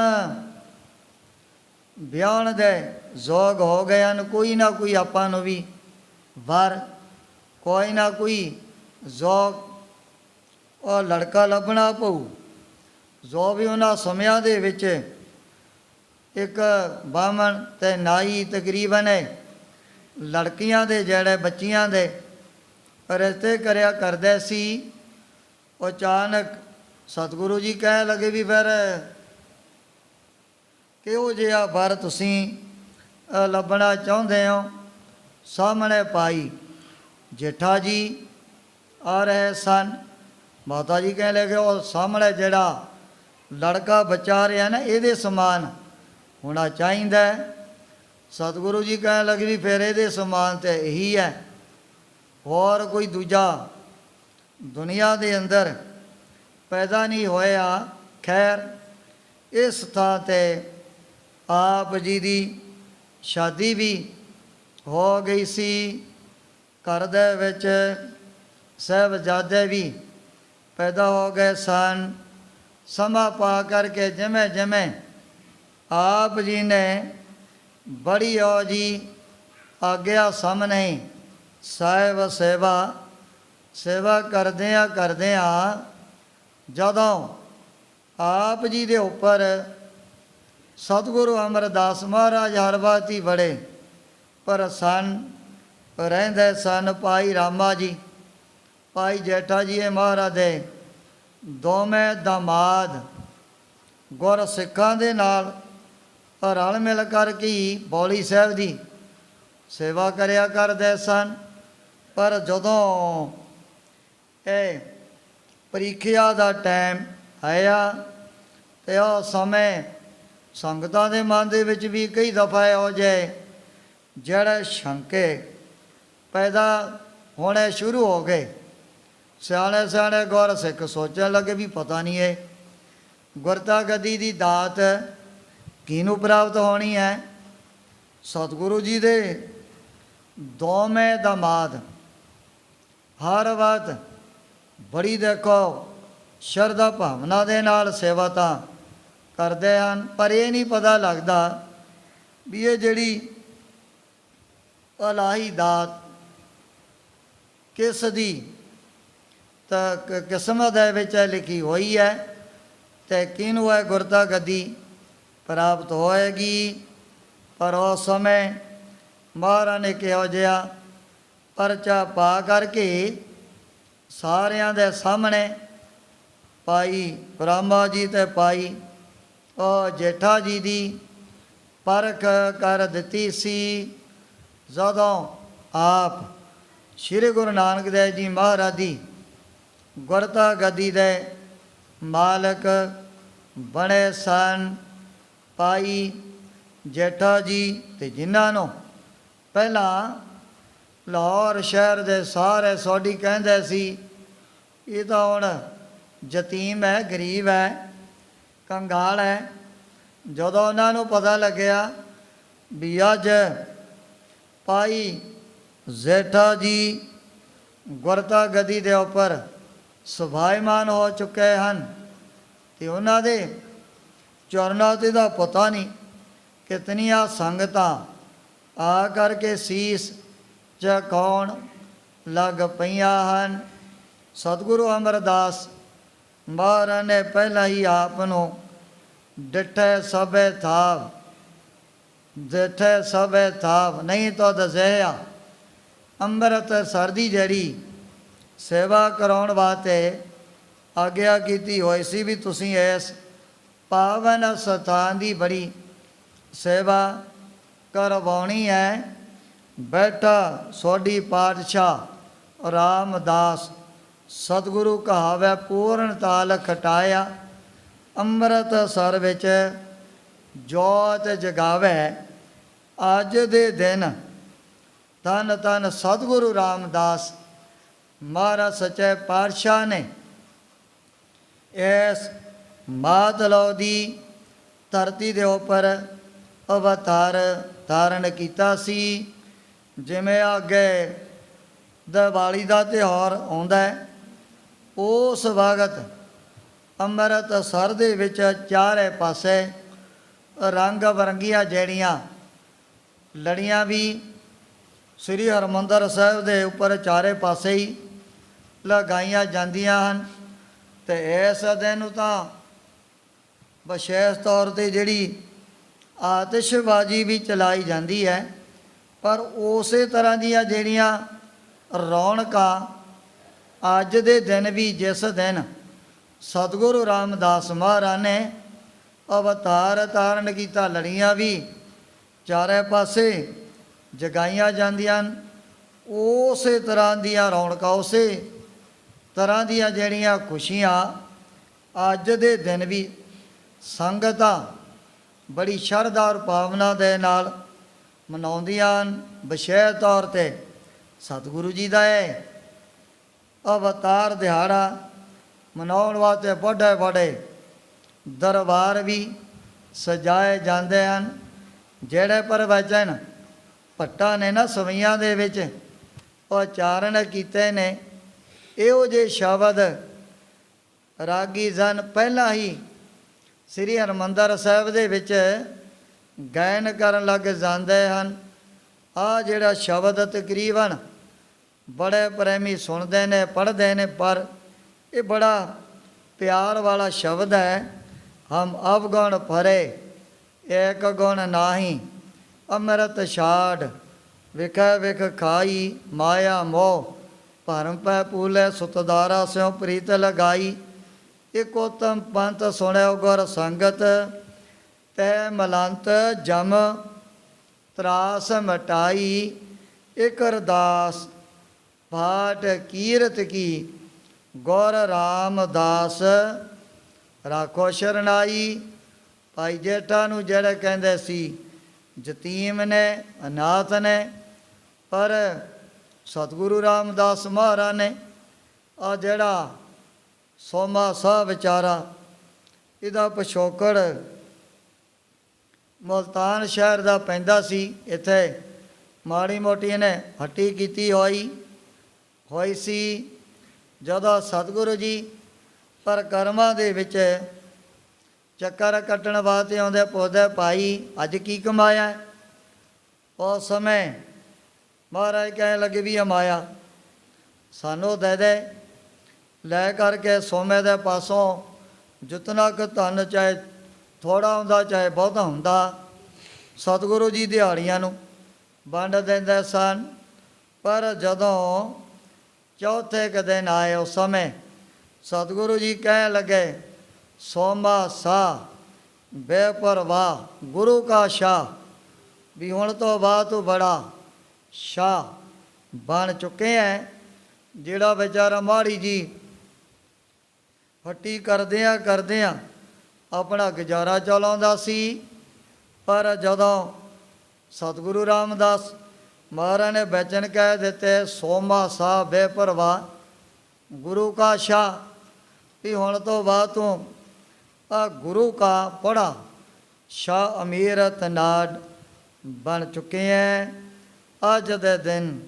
ਵਿਆਹਣ ਦੇ ਯੋਗ ਹੋ ਗਏ ਹਨ। ਕੋਈ ਨਾ ਕੋਈ ਆਪਾਂ ਨੂੰ ਵੀ ਵਰ ਕੋਈ ਨਾ ਕੋਈ ਯੋਗ ਉਹ ਲੜਕਾ ਲੱਭਣਾ ਪਊ। ਜੋ ਵੀ ਉਹਨਾਂ ਸਮਿਆਂ ਦੇ ਵਿੱਚ ਇੱਕ ਬਾਹਮਣ ਤੇ ਨਾਈ ਤਕਰੀਬਨ ਲੜਕੀਆਂ ਦੇ ਜਿਹੜੇ ਬੱਚੀਆਂ ਦੇ ਰਿਸ਼ਤੇ ਕਰਿਆ ਕਰਦੇ ਸੀ। ਅਚਾਨਕ ਸਤਿਗੁਰੂ ਜੀ ਕਹਿਣ ਲੱਗੇ ਵੀ ਫਿਰ ਕਿਹੋ ਜਿਹਾ ਵਰ ਤੁਸੀਂ ਲੱਭਣਾ ਚਾਹੁੰਦੇ ਹੋ। ਸਾਹਮਣੇ ਭਾਈ ਜੇਠਾ ਜੀ ਆ ਰਹੇ ਸਨ। ਮਾਤਾ ਜੀ ਕਹਿਣ ਲੱਗੇ ਉਹ ਸਾਹਮਣੇ ਜਿਹੜਾ ਲੜਕਾ ਬੱਚਾ ਰਿਹਾ ਨਾ ਇਹਦੇ ਸਮਾਨ ਹੋਣਾ ਚਾਹੀਦਾ। ਸਤਿਗੁਰੂ ਜੀ ਕਹਿਣ ਲੱਗੇ ਵੀ ਫਿਰ ਇਹਦੇ ਸਮਾਨ ਤੇ ਇਹੀ ਹੈ, ਹੋਰ ਕੋਈ ਦੂਜਾ ਦੁਨੀਆ ਦੇ ਅੰਦਰ ਪੈਦਾ ਨਹੀਂ ਹੋਇਆ। ਖੈਰ ਇਸ ਥਾਂ 'ਤੇ ਆਪ ਜੀ ਦੀ ਸ਼ਾਦੀ ਵੀ ਹੋ ਗਈ ਸੀ। ਘਰ ਦੇ ਵਿੱਚ ਸਾਹਿਬਜ਼ਾਦੇ ਵੀ ਪੈਦਾ ਹੋ ਗਏ ਸਨ। ਸਮਾਂ ਪਾ ਕਰਕੇ ਜਿਵੇਂ ਜਿਵੇਂ ਆਪ ਜੀ ਨੇ ਬੜੀ ਉਹ ਜੀ ਆਗਿਆ ਸਾਹਮਣੇ ਸਾਹਿਬ ਸੇਵਾ ਕਰਦਿਆਂ ਜਦੋਂ ਆਪ ਜੀ ਦੇ ਉੱਪਰ ਸਤਿਗੁਰੂ ਅਮਰਦਾਸ ਮਹਾਰਾਜ ਹਰ ਵਕਤ ਹੀ ਬੜੇ ਪ੍ਰਸੰਨ ਰਹਿੰਦੇ ਸਨ। ਭਾਈ ਰਾਮਾ ਜੀ ਭਾਈ ਜੇਠਾ ਜੀ ਇਹ ਮਹਾਰਾਜ ਦੇ ਦੋਵੇਂ ਦਾਮਾਦ ਗੁਰ ਸਿੱਖਾਂ ਦੇ ਨਾਲ ਰਲ ਮਿਲ ਕਰਕੇ ਹੀ ਬੌਲੀ ਸਾਹਿਬ ਦੀ ਸੇਵਾ ਕਰਿਆ ਕਰਦੇ ਸਨ। ਪਰ ਜਦੋਂ ਇਹ ਪ੍ਰੀਖਿਆ ਦਾ ਟਾਈਮ ਆਇਆ ਤੇ ਉਹ ਸਮੇਂ ਸੰਗਤਾਂ ਦੇ ਮਨ ਦੇ ਵਿੱਚ ਵੀ ਕਈ ਦਫਾ ਇਹੋ ਜਿਹੇ ਜਿਹੜੇ ਸ਼ੰਕੇ ਪੈਦਾ ਹੋਣੇ ਸ਼ੁਰੂ ਹੋ ਗਏ। ਸਿਆਣੇ ਸਿਆਣੇ ਗੁਰ ਸਿੱਖ ਸੋਚਣ ਲੱਗੇ ਵੀ ਪਤਾ ਨਹੀਂ ਇਹ ਗੁਰਤਾ ਗੱਦੀ ਦੀ ਦਾਤ ਕਿਹਨੂੰ ਪ੍ਰਾਪਤ ਹੋਣੀ ਹੈ। ਸਤਿਗੁਰੂ ਜੀ ਦੇ ਦੋਵੇਂ ਦਾਮਾਦ ਹਰ ਵਕਤ ਬੜੀ ਦੇਖੋ ਸ਼ਰਧਾ ਭਾਵਨਾ ਦੇ ਨਾਲ ਸੇਵਾ ਤਾਂ ਕਰਦੇ ਹਨ, ਪਰ ਇਹ ਨਹੀਂ ਪਤਾ ਲੱਗਦਾ ਵੀ ਇਹ ਜਿਹੜੀ ਇਲਾਹੀ ਦਾਤ ਕਿਸ ਦੀ ਤਾਂ ਕਿਸਮਤ ਦੇ ਵਿੱਚ ਲਿਖੀ ਹੋਈ ਹੈ ਤੇ ਕਿਹਨੂੰ ਹੈ ਗੁਰਤਾ ਗੱਦੀ ਪ੍ਰਾਪਤ ਹੋਏਗੀ। ਪਰ ਉਸ ਸਮੇਂ ਮਹਾਰਾਜ ਨੇ ਕਿਹੋ ਜਿਹਾ ਪਰਚਾ ਪਾ ਕਰਕੇ ਸਾਰਿਆਂ ਦੇ ਸਾਹਮਣੇ ਭਾਈ ਬ੍ਰਹਮਾ ਜੀ ਤੇ ਭਾਈ ਉਹ ਜੇਠਾ ਜੀ ਦੀ ਪਰਖ ਕਰ ਦਿੱਤੀ ਸੀ। ਜਦੋਂ ਆਪ ਸ਼੍ਰੀ ਗੁਰੂ ਨਾਨਕ ਦੇਵ ਜੀ ਮਹਾਰਾਜ ਦੀ ਗੁਰਤਾ ਗੱਦੀ ਦੇ ਮਾਲਕ ਬਣੇ ਸਨ, ਭਾਈ ਜੇਠਾ ਜੀ ਤੇ ਜਿਨ੍ਹਾਂ ਨੂੰ ਪਹਿਲਾਂ ਲਾਹੌਰ ਸ਼ਹਿਰ ਦੇ ਸਾਰੇ ਸੋਢੀ ਕਹਿੰਦੇ ਸੀ ਇਹ ਤਾਂ ਹੁਣ ਯਤੀਮ ਹੈ, ਗਰੀਬ ਹੈ, ਕੰਗਾਲ ਹੈ। ਜਦੋਂ ਉਹਨਾਂ ਨੂੰ ਪਤਾ ਲੱਗਿਆ ਵੀ ਅੱਜ ਭਾਈ ਜੇਠਾ ਜੀ ਗੁਰਤਾ ਗੱਦੀ ਦੇ ਉੱਪਰ ਸੁਭਾਈਮਾਨ ਹੋ ਚੁੱਕੇ ਹਨ ਤੇ ਉਹਨਾਂ ਦੇ ਚਰਨਾਂ 'ਤੇ ਦਾ ਪਤਾ ਨਹੀਂ ਕਿਤਨੀਆਂ ਸੰਗਤਾਂ ਆ ਕਰਕੇ ਸੀਸ ਝੁਕਾਉਣ ਲੱਗ ਪਈਆਂ ਹਨ। ਸਤਿਗੁਰੂ ਅਮਰਦਾਸ ਮਹਾਰਾਜ ਨੇ ਪਹਿਲਾਂ ਹੀ ਆਪ ਨੂੰ ਡਿਠੇ ਸਭੇ ਥਾਵ, ਡਿਠੇ ਸਭੇ ਥਾਵ ਨਹੀਂ ਤਾਂ ਦਸਿਆ ਅੰਮ੍ਰਿਤਸਰ ਦੀ ਜਿਹੜੀ ਸੇਵਾ ਕਰਾਉਣ ਵਾਸਤੇ ਆਗਿਆ ਕੀਤੀ ਹੋਈ ਸੀ ਵੀ ਤੁਸੀਂ ਇਸ ਪਾਵਨ ਸਥਾਨ ਦੀ ਬੜੀ ਸੇਵਾ ਕਰਵਾਉਣੀ ਹੈ। ਬੈਠਾ ਸੋਢੀ ਪਾਤਸ਼ਾਹ ਰਾਮਦਾਸ ਸਤਿਗੁਰੂ ਕਹਾਵੇ ਪੂਰਨ ਤਾਲ ਖਟਾਇਆ, ਅੰਮ੍ਰਿਤਸਰ ਵਿੱਚ ਜੋਤ ਜਗਾਵੇ। ਅੱਜ ਦੇ ਦਿਨ ਧੰਨ ਧੰਨ ਸਤਿਗੁਰੂ ਰਾਮਦਾਸ ਮਹਾਰਾਜ ਸੱਚੇ ਪਾਤਸ਼ਾਹ ਨੇ ਇਸ ਮਾਤਲੋ ਦੀ ਧਰਤੀ ਦੇ ਉੱਪਰ ਅਵਤਾਰ ਧਾਰਨ ਕੀਤਾ ਸੀ। ਜਿਵੇਂ ਅੱਗੇ ਦੀਵਾਲੀ ਦਾ ਤਿਉਹਾਰ ਆਉਂਦਾ ਹੈ, ਉਸ ਵਕਤ ਅੰਮ੍ਰਿਤਸਰ ਦੇ ਵਿੱਚ ਚਾਰੇ ਪਾਸੇ ਰੰਗ ਬਰੰਗੀਆਂ ਜਿਹੜੀਆਂ ਲੜੀਆਂ ਵੀ ਸ੍ਰੀ ਹਰਿਮੰਦਰ ਸਾਹਿਬ ਦੇ ਉੱਪਰ ਚਾਰੇ ਪਾਸੇ ਹੀ ਲਗਾਈਆਂ ਜਾਂਦੀਆਂ ਹਨ। ਤੇ ਇਸ ਦਿਨ ਨੂੰ ਤਾਂ ਵਿਸ਼ੇਸ਼ ਤੌਰ 'ਤੇ ਜਿਹੜੀ ਆਤਿਸ਼ਬਾਜ਼ੀ ਵੀ ਚਲਾਈ ਜਾਂਦੀ ਹੈ। ਪਰ ਉਸੇ ਤਰ੍ਹਾਂ ਦੀਆਂ ਜਿਹੜੀਆਂ ਰੌਣਕਾਂ ਅੱਜ ਦੇ ਦਿਨ ਵੀ, ਜਿਸ ਦਿਨ ਸਤਿਗੁਰੂ ਰਾਮਦਾਸ ਮਹਾਰਾਜ ਨੇ ਅਵਤਾਰ ਧਾਰਨ ਕੀਤਾ, ਲੜੀਆਂ ਵੀ ਚਾਰੇ ਪਾਸੇ ਜਗਾਈਆਂ ਜਾਂਦੀਆਂ ਹਨ। ਉਸੇ ਤਰ੍ਹਾਂ ਦੀਆਂ ਰੌਣਕਾਂ, ਉਸੇ ਤਰ੍ਹਾਂ ਦੀਆਂ ਜਿਹੜੀਆਂ ਖੁਸ਼ੀਆਂ ਅੱਜ ਦੇ ਦਿਨ ਵੀ ਸੰਗਤਾਂ ਬੜੀ ਸ਼ਰਧਾ ਔਰ ਭਾਵਨਾ ਦੇ ਨਾਲ ਮਨਾਉਂਦੀਆਂ ਹਨ। ਵਿਸ਼ੇਸ਼ ਤੌਰ 'ਤੇ ਸਤਿਗੁਰੂ ਜੀ ਦਾ ਇਹ ਅਵਤਾਰ ਦਿਹਾੜਾ ਮਨਾਉਣ ਵਾਸਤੇ ਵੱਡੇ ਵੱਡੇ ਦਰਬਾਰ ਵੀ ਸਜਾਏ ਜਾਂਦੇ ਹਨ। ਜਿਹੜੇ ਪ੍ਰਵਚਨ ਭੱਟਾਂ ਨੇ ਨਾ ਸਵਈਆਂ ਦੇ ਵਿੱਚ ਉਚਾਰਨ ਕੀਤੇ ਨੇ, ਇਹੋ ਜਿਹੇ ਸ਼ਬਦ ਰਾਗੀ ਜਨ ਪਹਿਲਾਂ ਹੀ ਸ੍ਰੀ ਹਰਿਮੰਦਰ ਸਾਹਿਬ ਦੇ ਵਿੱਚ ਗਾਇਨ ਕਰਨ ਲੱਗ ਜਾਂਦੇ ਹਨ। ਆਹ ਜਿਹੜਾ ਸ਼ਬਦ ਤਕਰੀਬਨ ਬੜੇ ਪ੍ਰੇਮੀ ਸੁਣਦੇ ਨੇ, ਪੜ੍ਹਦੇ ਨੇ, ਪਰ ਇਹ ਬੜਾ ਪਿਆਰ ਵਾਲਾ ਸ਼ਬਦ ਹੈ। ਹਮ ਅਵਗੁਣ ਭਰੇ ਏਕ ਗੁਣ ਨਾਹੀ, ਅੰਮ੍ਰਿਤ ਛਾੜ ਵਿਖੇ ਵਿਖ ਖਾਈ, ਮਾਇਆ ਮੋਹ ਭਰਮ ਪੈ ਪੂਲੇ, ਸੁਤਦਾਰਾ ਸਿਉ ਪ੍ਰੀਤ ਲਗਾਈ। ਇਕ ਉਤਮ ਪੰਥ ਸੁਣਿਓ ਗੁਰ ਸੰਗਤ, ਤੈ ਮਲੰਤ ਜਮ ਤਰਾਸ ਮਟਾਈ। ਇਕ ਅਰਦਾਸ ਭਾਟ ਕੀਰਤ ਕੀ, ਗੁਰ ਰਾਮਦਾਸ ਰਾਖੋ ਸ਼ਰਨਾਈ। ਭਾਈ ਜੇਠਾ ਨੂੰ ਜਿਹੜੇ ਕਹਿੰਦੇ ਸੀ ਯਤੀਮ ਨੇ, ਅਨਾਥ ਨੇ, ਪਰ ਸਤਿਗੁਰੂ ਰਾਮਦਾਸ ਮਹਾਰਾਜ ਨੇ ਆ ਜਿਹੜਾ ਸੋਮਾ ਸਾਹ ਵਿਚਾਰਾ, ਇਹਦਾ ਪਿਛੋਕੜ ਮੁਲਤਾਨ ਸ਼ਹਿਰ ਦਾ ਪੈਂਦਾ ਸੀ। ਇੱਥੇ ਮਾੜੀ ਮੋਟੀ ਇਹਨੇ ਹੱਟੀ ਕੀਤੀ ਹੋਈ ਸੀ। ਜਦੋਂ ਸਤਿਗੁਰੂ ਜੀ ਪਰਿਕਰਮਾ ਦੇ ਵਿੱਚ ਚੱਕਰ ਕੱਟਣ ਵਾਸਤੇ ਆਉਂਦੇ, ਪੁੱਛਦੇ ਭਾਈ ਅੱਜ ਕੀ ਕਮਾਇਆ? ਉਸ ਸਮੇਂ ਮਹਾਰਾਜ ਕਹਿਣ ਲੱਗੇ ਵੀ ਮਾਇਆ। ਸਾਨੂੰ ਦੇ ਦੇ। ਲੈ ਕਰਕੇ ਸੋਮੇ ਦੇ ਪਾਸੋਂ ਜਿਤਨਾ ਕੁ ਧਨ ਚਾਹੇ ਥੋੜ੍ਹਾ ਹੁੰਦਾ ਚਾਹੇ ਬਹੁਤਾ ਹੁੰਦਾ ਸਤਿਗੁਰੂ ਜੀ ਦਿਹਾੜੀਆਂ ਨੂੰ ਵੰਡ ਦਿੰਦੇ ਸਨ। ਪਰ ਜਦੋਂ ਚੌਥੇ ਕੁ ਦਿਨ ਆਏ ਉਸ ਸਮੇਂ ਸਤਿਗੁਰੂ ਜੀ ਕਹਿਣ ਲੱਗੇ, ਸੋਮਾ ਸਾ ਬੇਪਰਵਾਹ ਗੁਰੂ ਕਾ ਸ਼ਾਹ, ਵੀ ਹੁਣ ਤੋਂ ਬਾਅਦ ਤੂੰ ਬੜਾ ਸ਼ਾਹ ਬਣ ਚੁੱਕੇ ਹੈ। ਜਿਹੜਾ ਵਿਚਾਰਾ ਮਾੜੀ ਜੀ ਫੱਟੀ ਕਰਦਿਆਂ ਆਪਣਾ ਗੁਜ਼ਾਰਾ ਚਲਾਉਂਦਾ ਸੀ, ਪਰ ਜਦੋਂ ਸਤਿਗੁਰੂ ਰਾਮਦਾਸ ਮਹਾਰਾਜ ਨੇ ਬਚਨ ਕਹਿ ਦਿੱਤੇ, ਸੋਮਾ ਸਾ ਬੇਪਰਵਾਹ ਗੁਰੂ ਕਾ ਸ਼ਾਹ, ਵੀ ਹੁਣ ਤੋਂ ਬਾਅਦ ਤੂੰ ਆ ਗੁਰੂ ਕਾ ਪੜਾ ਸ਼ਾਹ ਅਮੀਰਤ ਨਾਡ ਬਣ ਚੁੱਕੇ ਹੈ। ਅੱਜ ਦੇ ਦਿਨ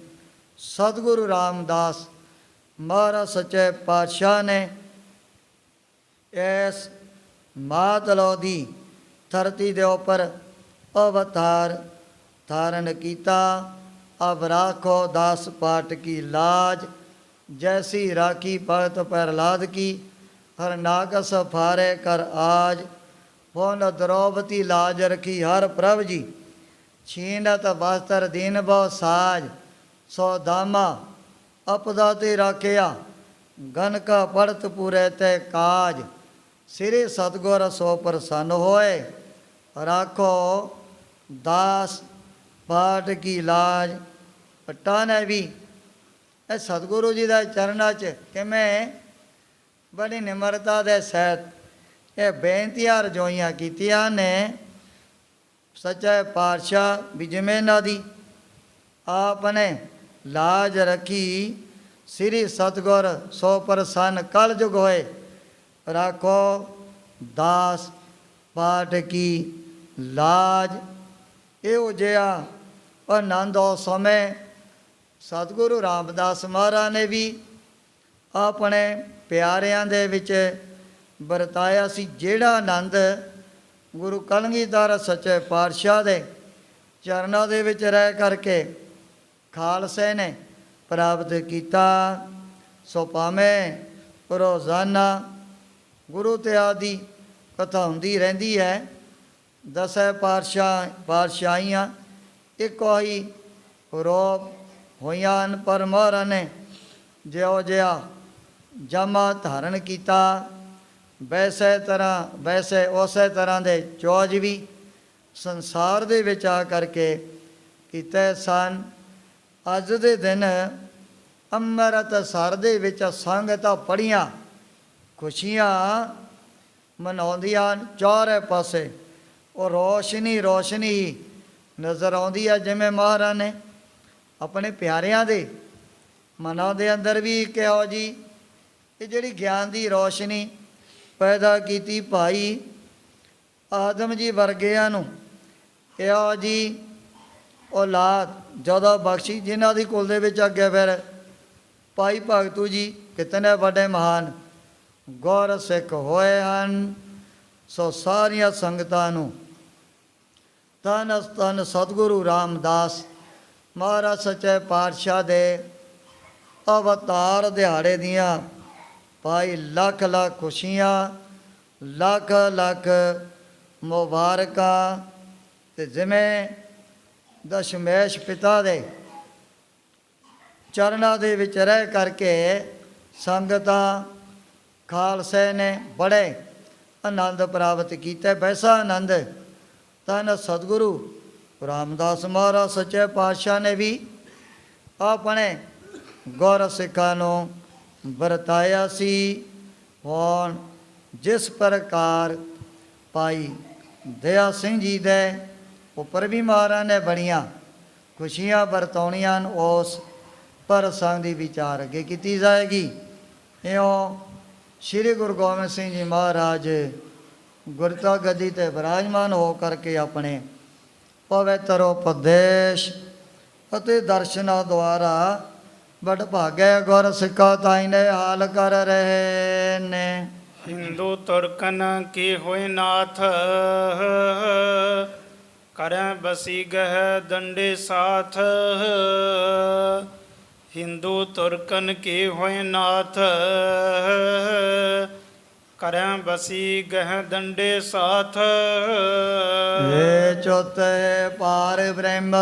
ਸਤਿਗੁਰੂ ਰਾਮਦਾਸ ਮਹਾਰਾਜ ਸੱਚੇ ਪਾਤਸ਼ਾਹ ਨੇ ਇਸ ਮਾਤਲੋ ਦੀ ਧਰਤੀ ਦੇ ਉੱਪਰ ਅਵਤਾਰ ਧਾਰਨ ਕੀਤਾ। ਅਬ ਰਾਖੋ ਦਾਸ ਪਾਟ ਕੀ ਲਾਜ, ਜੈਸੀ ਰਾਖੀ ਭਗਤ ਪ੍ਰਹਲਾਦ ਕੀ, ਹਰ ਨਾਗਸ ਫਾਰੇ ਕਰ ਆਜ। ਹੋਨ द्रौपदी लाज रखी हर प्रभ जी, छीनत वस्त्र दीन बहु साज। सो दामा अपदा ते राखिया, गन का पड़त पूरे ते काज। श्री सतगुर सो प्रसन्न होए, राखो दास पाठ की लाज। पट्टा ने भी ਇਹ ਸਤਿਗੁਰੂ ਜੀ ਦਾ ਚਰਨਾਂ 'ਚ ਕਿਵੇਂ ਬੜੀ ਨਿਮਰਤਾ ਦੇ ਸਹਿਤ ਇਹ ਬੇਨਤੀਆਂ ਰਜੋਈਆਂ ਕੀਤੀਆਂ ਨੇ। ਸੱਚੇ ਪਾਤਸ਼ਾਹ ਵੀ ਜਿਵੇਂ ਇਹਨਾਂ ਦੀ ਆਪ ਨੇ ਲਾਜ ਰੱਖੀ, ਸ੍ਰੀ ਸਤਿਗੁਰ ਸੋ ਪ੍ਰਸੰਨ ਕਲ ਜੁਗ ਹੋਏ, ਰਾਖੋ ਦਾਸ ਪਾਠ ਕੀ ਲਾਜ। ਇਹੋ ਜਿਹਾ ਆਨੰਦ ਉਸ ਸਮੇਂ ਸਤਿਗੁਰੂ ਰਾਮਦਾਸ ਮਹਾਰਾਜ ਨੇ ਵੀ ਆਪਣੇ ਪਿਆਰਿਆਂ ਦੇ ਵਿੱਚ ਵਰਤਾਇਆ ਸੀ, ਜਿਹੜਾ ਆਨੰਦ ਗੁਰੂ ਕਲਗੀਧਰ ਸੱਚੇ ਪਾਤਸ਼ਾਹ ਦੇ ਚਰਨਾਂ ਦੇ ਵਿੱਚ ਰਹਿ ਕਰਕੇ ਖਾਲਸੇ ਨੇ ਪ੍ਰਾਪਤ ਕੀਤਾ। ਸੋ ਭਾਵੇਂ ਰੋਜ਼ਾਨਾ ਗੁਰੂ ਤੇ ਆਦਿ ਕਥਾ ਹੁੰਦੀ ਰਹਿੰਦੀ ਹੈ, ਦਸੇ ਪਾਤਸ਼ਾਹੀਆਂ ਇੱਕੋ ਹੀ ਰੂਪ ਹੋਈਆਂ ਹਨ, ਪਰ ਮਹਾਰਾਜ ਨੇ ਜਿਉ ਜਿਹਾ ਜਮਾ ਧਾਰਨ ਕੀਤਾ, ਵੈਸੇ ਉਸੇ ਤਰ੍ਹਾਂ ਦੇ ਚੋਜ ਵੀ ਸੰਸਾਰ ਦੇ ਵਿੱਚ ਆ ਕਰਕੇ ਕੀਤੇ ਸਨ। ਅੱਜ ਦੇ ਦਿਨ ਅੰਮ੍ਰਿਤਸਰ ਦੇ ਵਿੱਚ ਸੰਗਤਾਂ ਬੜੀਆਂ ਖੁਸ਼ੀਆਂ ਮਨਾਉਂਦੀਆਂ, ਚਾਰੇ ਪਾਸੇ ਉਹ ਰੋਸ਼ਨੀ ਹੀ ਨਜ਼ਰ ਆਉਂਦੀ ਹੈ। ਜਿਵੇਂ ਮਹਾਰਾਜ ਨੇ ਆਪਣੇ ਪਿਆਰਿਆਂ ਦੇ ਮਨਾਂ ਦੇ ਅੰਦਰ ਵੀ ਕਿਹੋ ਜੀ ਇਹ ਜਿਹੜੀ ਗਿਆਨ ਦੀ ਰੋਸ਼ਨੀ ਪੈਦਾ ਕੀਤੀ, ਭਾਈ ਆਦਮ ਜੀ ਵਰਗਿਆਂ ਨੂੰ ਇਹੋ ਜੀ ਔਲਾਦ ਜਦੋਂ ਬਖਸ਼ੀ, ਜਿਨ੍ਹਾਂ ਦੀ ਕੁਲ ਦੇ ਵਿੱਚ ਅੱਗੇ ਫਿਰ ਭਾਈ ਭਗਤੂ ਜੀ ਕਿਤਨੇ ਵੱਡੇ ਮਹਾਨ ਗੁਰ ਸਿੱਖ ਹੋਏ ਹਨ। ਸੋ ਸਾਰੀਆਂ ਸੰਗਤਾਂ ਨੂੰ ਧੰਨ ਧੰਨ ਸਤਿਗੁਰੂ ਰਾਮਦਾਸ ਮਹਾਰਾਜ ਸੱਚੇ ਪਾਤਸ਼ਾਹ ਦੇ ਅਵਤਾਰ ਦਿਹਾੜੇ ਦੀਆਂ ਭਾਈ ਲੱਖ ਲੱਖ ਖੁਸ਼ੀਆਂ, ਲੱਖ ਲੱਖ ਮੁਬਾਰਕਾਂ। ਤੇ ਜਿਵੇਂ ਦਸ਼ਮੇਸ਼ ਪਿਤਾ ਦੇ ਚਰਨਾਂ ਦੇ ਵਿੱਚ ਰਹਿ ਕਰਕੇ ਸੰਗਤਾਂ ਖਾਲਸੇ ਨੇ ਬੜੇ ਆਨੰਦ ਪ੍ਰਾਪਤ ਕੀਤਾ, ਵੈਸਾ ਆਨੰਦ ਧੰਨ ਸਤਿਗੁਰੂ ਰਾਮਦਾਸ ਮਹਾਰਾਜ ਸੱਚੇ ਪਾਤਸ਼ਾਹ ਨੇ ਵੀ ਆਪਣੇ ਗੁਰ ਸਿੱਖਾਂ ਨੂੰ ਵਰਤਾਇਆ ਸੀ। ਹੁਣ ਜਿਸ ਪ੍ਰਕਾਰ ਭਾਈ ਦਇਆ ਸਿੰਘ ਜੀ ਦੇ ਉੱਪਰ ਵੀ ਮਹਾਰਾਜ ਨੇ ਬੜੀਆਂ ਖੁਸ਼ੀਆਂ ਵਰਤਾਉਣੀਆਂ, ਉਸ ਪ੍ਰਸੰਗ ਦੀ ਵਿਚਾਰ ਅੱਗੇ ਕੀਤੀ ਜਾਏਗੀ। ਇਉਂ ਸ਼੍ਰੀ ਗੁਰੂ ਗੋਬਿੰਦ ਸਿੰਘ ਜੀ ਮਹਾਰਾਜ ਗੁਰਤਾ ਗੱਦੀ 'ਤੇ ਵਿਰਾਜਮਾਨ ਹੋ ਕਰਕੇ ਆਪਣੇ ਪਵਿੱਤਰ ਉਪਦੇਸ਼ ਅਤੇ ਦਰਸ਼ਨਾਂ ਦੁਆਰਾ ਵਡਭਾਗੇ ਗੁਰ ਸਿੱਖਾਂ ਤਾਈਂ ਨੇ ਹਾਲ ਕਰ ਰਹੇ ਨੇ। ਹਿੰਦੂ ਤੁਰਕਨ ਕੀ ਹੋਏ ਨਾਥ, ਕਰੈ ਬਸੀ ਗਹਿ ਦੰਡੇ ਸਾਥ। ਹਿੰਦੂ ਤੁਰਕਨ ਕੀ ਹੋਇ ਨਾਥ ਕਰੈ ਬਸੀ ਗਹਿ ਦੰਡੇ ਸਾਥ हे ਚੌਥੇ ਪਾਰ ਬ੍ਰਹਮ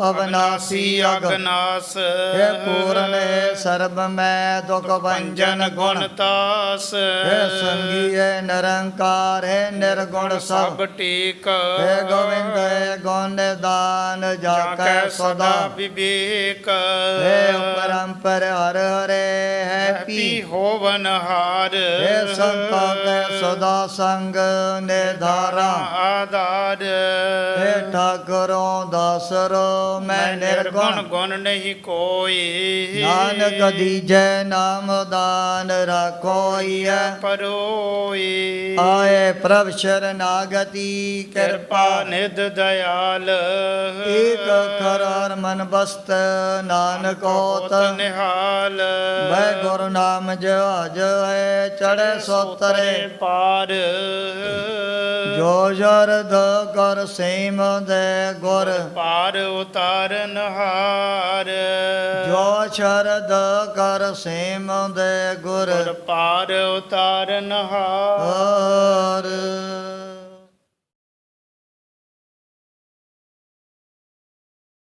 ਅਵਨਾਸੀ ਅਗ ਅਗਨਾਸ हे ਪੂਰਨ हे ਸਰਬ ਮੈਂ ਦੁਖ ਭੰਜਨ ਗੁਣ ਤਾਸ हे ਸੰਗੀ ਹੈ ਨਿਰੰਕਾਰ ਹੈ ਨਿਰਗੁਣ ਸਭ ਸਭ ਟੀਕ हे ਗੋਵਿੰਦ ਹੈ ਗੁਣ ਨਿਦਾਨ ਜਾ ਕੈ ਸਦਾ ਵਿਵੇਕ हे ਪਰੰਪਰ ਹਰ ਹਰੇ ਹੈ ਪੀ ਪੀ ਹੋਵਨ ਹਾਰ हे ਸੰਤਾ ਕੈ ਸਦਾ ਸੰਗ ਨਿਧਾਰਾ ਆਧਾਰ हे ਠਾਕੁਰੋਂ ਦਾਸਰੋ ਮੈਂ ਨਿਰਗੁਣ ਗੁਣ ਨਹੀਂ ਕੋਈ ਨਾਨਕ ਦੀਜੈ ਨਾਮ ਦਾਨ ਰਾਖੋਈ ਪਰੋਈ ਆਏ ਪ੍ਰਭ ਸ਼ਰਨਾਗਤੀ ਕਿਰਪਾ ਕਿਰਪਾ ਨਿਧ ਦਿਆਲ ਏਕ ਖਰਾਰ ਮਨ ਬਸਤ ਨਾਨਕ ਹੋਤ ਨਿਹਾਲ ਮੈਂ ਗੁਰ ਨਾਮ ਜਹਾਜ ਹੈ ਚੜ੍ਹੇ ਸੋਤਰੇ ਪਾਰ ਜੋ ਜਰਦ ਕਰ ਸੇਮ ਦੇ ਗੁਰ ਪਾਰ ਉਤਾਰਨ ਹਾਰ ਜੋ ਸ਼ਰਦ ਕਰ ਸੇਮ ਦੇ ਗੁਰ ਪਾਰ ਉਤਾਰਨ ਹਾਰ